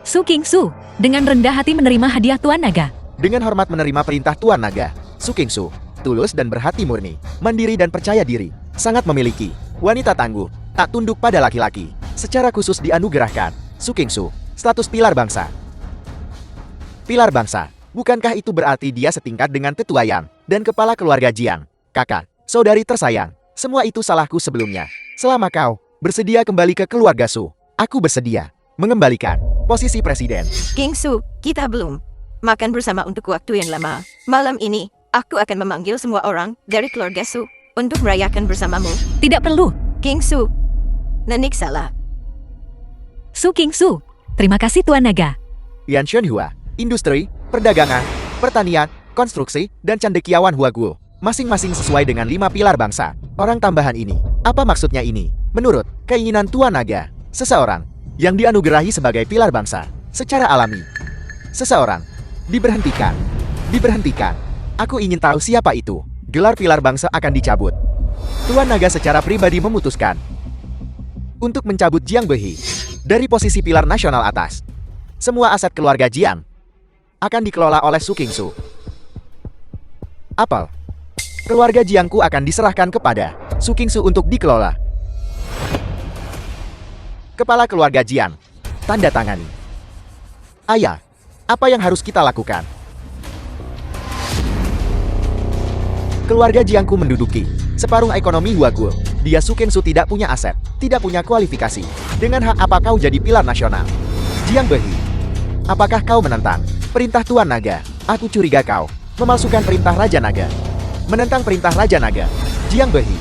Su Qingsu, dengan rendah hati menerima hadiah Tuan Naga. Dengan hormat menerima perintah Tuan Naga, Su Qingsu tulus dan berhati murni, mandiri dan percaya diri, sangat memiliki wanita tangguh, tak tunduk pada laki-laki. Secara khusus dianugerahkan Su Qingsu status pilar bangsa. Pilar bangsa, bukankah itu berarti dia setingkat dengan Tetua Yang dan kepala keluarga Jiang? Kakak, saudari tersayang, semua itu salahku sebelumnya. Selama kau bersedia kembali ke keluarga Su, aku bersedia mengembalikan posisi presiden. King Su, kita belum makan bersama untuk waktu yang lama. Malam ini, aku akan memanggil semua orang dari keluarga Su untuk merayakan bersamamu. Tidak perlu. King Su, nenek salah. Su Qingsu, terima kasih Tuan Naga. Yan Shenhua, industri, perdagangan, pertanian, konstruksi, dan cendekiawan Huagul. Masing-masing sesuai dengan 5 pilar bangsa. Orang tambahan ini, apa maksudnya ini? Menurut keinginan Tuan Naga, seseorang yang dianugerahi sebagai pilar bangsa secara alami. Seseorang diberhentikan. Diberhentikan. Aku ingin tahu siapa itu. Gelar pilar bangsa akan dicabut. Tuan Naga secara pribadi memutuskan untuk mencabut Jiang Behei dari posisi pilar nasional atas. Semua aset keluarga Jiang akan dikelola oleh Su Qingsu. Apel. Keluarga Jiangku akan diserahkan kepada Su Qingsu untuk dikelola. Kepala keluarga Jiang, tanda tangani. Ayah, apa yang harus kita lakukan? Keluarga Jiangku menduduki separuh ekonomi Huagul. Dia Su Qingsu tidak punya aset, tidak punya kualifikasi. Dengan hak apa kau jadi pilar nasional? Jiang Behei, apakah kau menentang perintah Tuan Naga? Aku curiga kau memalsukan perintah Raja Naga. Menentang perintah Raja Naga. Jiang Behei,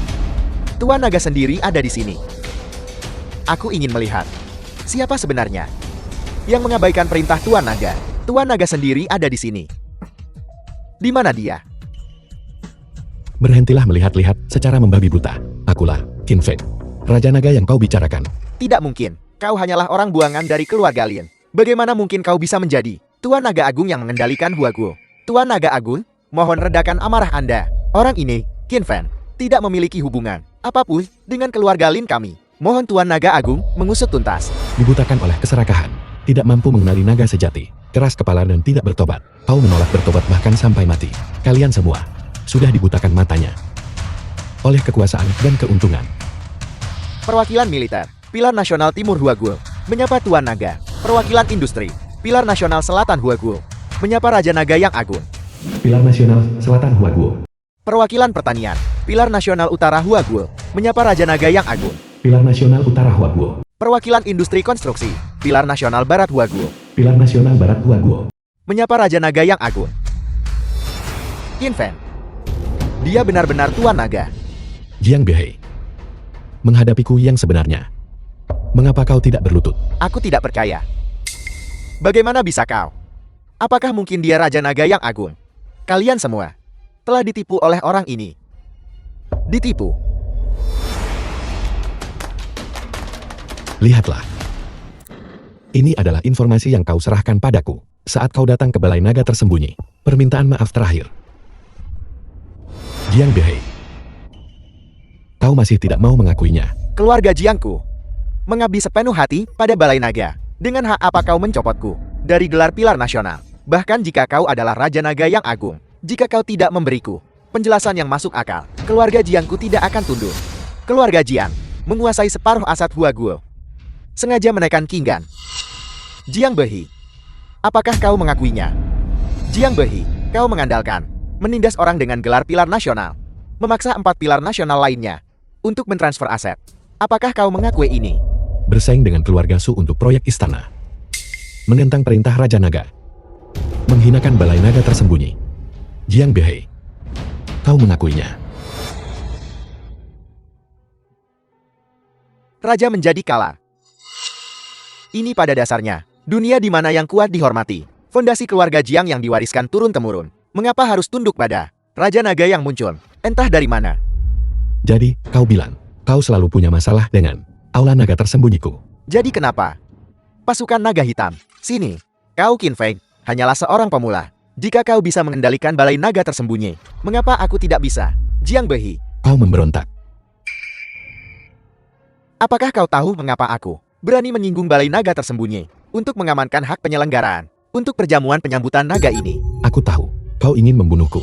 Tuan Naga sendiri ada di sini. Aku ingin melihat siapa sebenarnya yang mengabaikan perintah Tuan Naga. Tuan Naga sendiri ada di sini. Di mana dia? Berhentilah melihat-lihat secara membabi buta. Akulah, Qin Feng. Raja Naga yang kau bicarakan. Tidak mungkin. Kau hanyalah orang buangan dari keluarga Lin. Bagaimana mungkin kau bisa menjadi Tuan Naga Agung yang mengendalikan Huaguo? Tuan Naga Agung, mohon redakan amarah Anda. Orang ini, Qin Feng, tidak memiliki hubungan apapun dengan keluarga Lin kami. Mohon Tuan Naga Agung mengusut tuntas. Dibutakan oleh keserakahan. Tidak mampu mengenali naga sejati. Keras kepala dan tidak bertobat. Kau menolak bertobat bahkan sampai mati. Kalian semua sudah dibutakan matanya oleh kekuasaan dan keuntungan. Perwakilan militer, Pilar Nasional Timur Huaguo, menyapa Tuan Naga. Perwakilan industri, Pilar Nasional Selatan Huaguo, menyapa Raja Naga yang agung. Pilar Nasional Selatan Huaguo. Perwakilan pertanian, Pilar Nasional Utara Huaguo, menyapa Raja Naga yang agung. Pilar Nasional Utara Huaguo. Perwakilan industri konstruksi, Pilar Nasional Barat Huaguo, Pilar Nasional Barat Huaguo. menyapa Raja Naga yang agung. Qin Feng, dia benar-benar Tuan Naga. Jiang Behei. Menghadapiku yang sebenarnya. Mengapa kau tidak berlutut? Aku tidak percaya. Bagaimana bisa kau? Apakah mungkin dia Raja Naga yang agung? Kalian semua telah ditipu oleh orang ini. Ditipu. Lihatlah. Ini adalah informasi yang kau serahkan padaku saat kau datang ke Balai Naga Tersembunyi. Permintaan maaf terakhir. Jiang Behei. Kau masih tidak mau mengakuinya. Keluarga Jiangku mengabdi sepenuh hati pada Balai Naga. Dengan hak apa kau mencopotku dari gelar Pilar Nasional? Bahkan jika kau adalah Raja Naga yang agung, jika kau tidak memberiku penjelasan yang masuk akal, keluarga Jiangku tidak akan tunduk. Keluarga Jiang menguasai separuh aset Huaguo. Sengaja menekan Qinggan. Jiang Behi, apakah kau mengakuinya? Jiang Behi, kau mengandalkan menindas orang dengan gelar Pilar Nasional, memaksa 4 pilar nasional lainnya untuk mentransfer aset. Apakah kau mengakui ini? Bersaing dengan keluarga Su untuk proyek istana. Menentang perintah Raja Naga. Menghinakan Balai Naga Tersembunyi. Jiang Behei. Kau mengakuinya. Raja menjadi kalah. Ini pada dasarnya dunia di mana yang kuat dihormati. Fondasi keluarga Jiang yang diwariskan turun-temurun. Mengapa harus tunduk pada Raja Naga yang muncul? Entah dari mana. Jadi, kau bilang, kau selalu punya masalah dengan Aula Naga Tersembunyiku. Jadi kenapa? Pasukan Naga Hitam, sini. Kau Qin Feng, hanyalah seorang pemula. Jika kau bisa mengendalikan Balai Naga Tersembunyi, mengapa aku tidak bisa? Jiang Behi, Kau memberontak. apakah kau tahu mengapa aku berani menyinggung Balai Naga Tersembunyi untuk mengamankan hak penyelenggaraan untuk perjamuan penyambutan naga ini? Aku tahu, kau ingin membunuhku.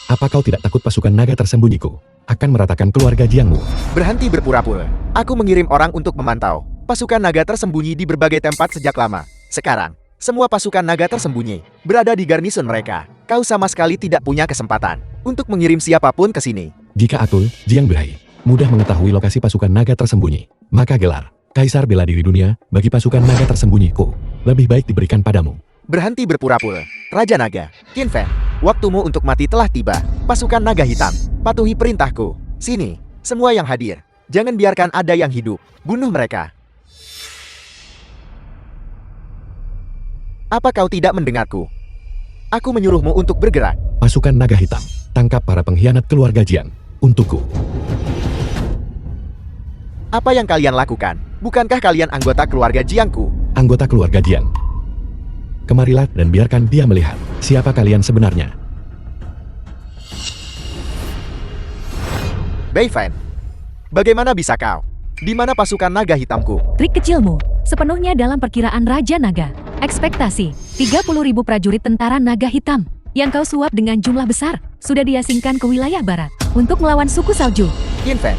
Apa kau tidak takut pasukan Naga Tersembunyiku akan meratakan keluarga Jiangmu? Berhenti berpura-pura. Aku mengirim orang untuk memantau pasukan naga tersembunyi di berbagai tempat sejak lama. Sekarang, semua pasukan naga tersembunyi berada di garnison mereka. Kau sama sekali tidak punya kesempatan untuk mengirim siapapun ke sini. Jika aku, Jiang Behei, mudah mengetahui lokasi pasukan Naga Tersembunyi, maka gelar Kaisar Bela Diri Dunia bagi pasukan Naga Tersembunyiku lebih baik diberikan padamu. Berhenti berpura-pura. Raja Naga, Qin Feng, waktumu untuk mati telah tiba. Pasukan Naga Hitam, patuhi perintahku. Sini, semua yang hadir. Jangan biarkan ada yang hidup. Bunuh mereka. Apa kau tidak mendengarku? Aku menyuruhmu untuk bergerak. Pasukan Naga Hitam, tangkap para pengkhianat keluarga Jiang. Untukku. Apa yang kalian lakukan? Bukankah kalian anggota keluarga Jiangku? Anggota keluarga Jiang. Kemarilah dan biarkan dia melihat siapa kalian sebenarnya. Bei Fan, bagaimana bisa kau? Di mana pasukan naga hitamku? Trik kecilmu, sepenuhnya dalam perkiraan Raja Naga. Ekspektasi, 30.000 prajurit tentara naga hitam yang kau suap dengan jumlah besar sudah diasingkan ke wilayah barat untuk melawan suku salju. Qin Feng.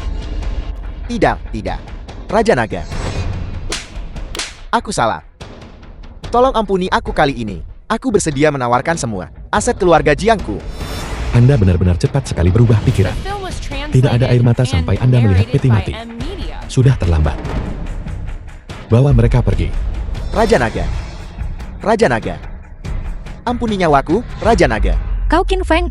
Tidak. Raja Naga. Aku salah. Tolong ampuni aku kali ini. Aku bersedia menawarkan semua aset keluarga Jiangku. Anda benar-benar cepat sekali berubah pikiran. The film was Tidak ada air mata translated sampai and Anda melihat narrated peti by mati. M Media. Sudah terlambat. Bawa mereka pergi. Raja Naga. Raja Naga. Ampuni nyawaku, Raja Naga. Kau Qin Feng.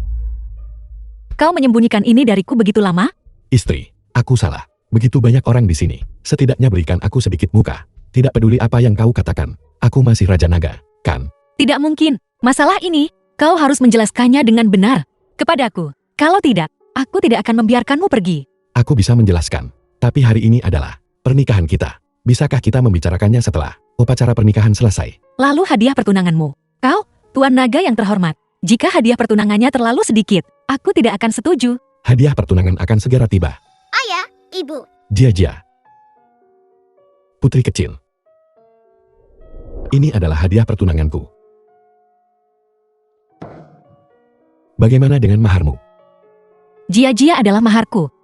Kau menyembunyikan ini dariku begitu lama? Istri, aku salah. Begitu banyak orang di sini. Setidaknya berikan aku sedikit muka. Tidak peduli apa yang kau katakan, aku masih Raja Naga, kan? Tidak mungkin. Masalah ini, kau harus menjelaskannya dengan benar kepadaku. Kalau tidak, aku tidak akan membiarkanmu pergi. Aku bisa menjelaskan, tapi hari ini adalah pernikahan kita. Bisakah kita membicarakannya setelah upacara pernikahan selesai? Lalu hadiah pertunanganmu. Kau, Tuan Naga yang terhormat. Jika hadiah pertunangannya terlalu sedikit, aku tidak akan setuju. Hadiah pertunangan akan segera tiba. Ayah, Ibu. Jia. Putri kecil. Ini adalah hadiah pertunanganku. Bagaimana dengan maharmu? Jia adalah maharku.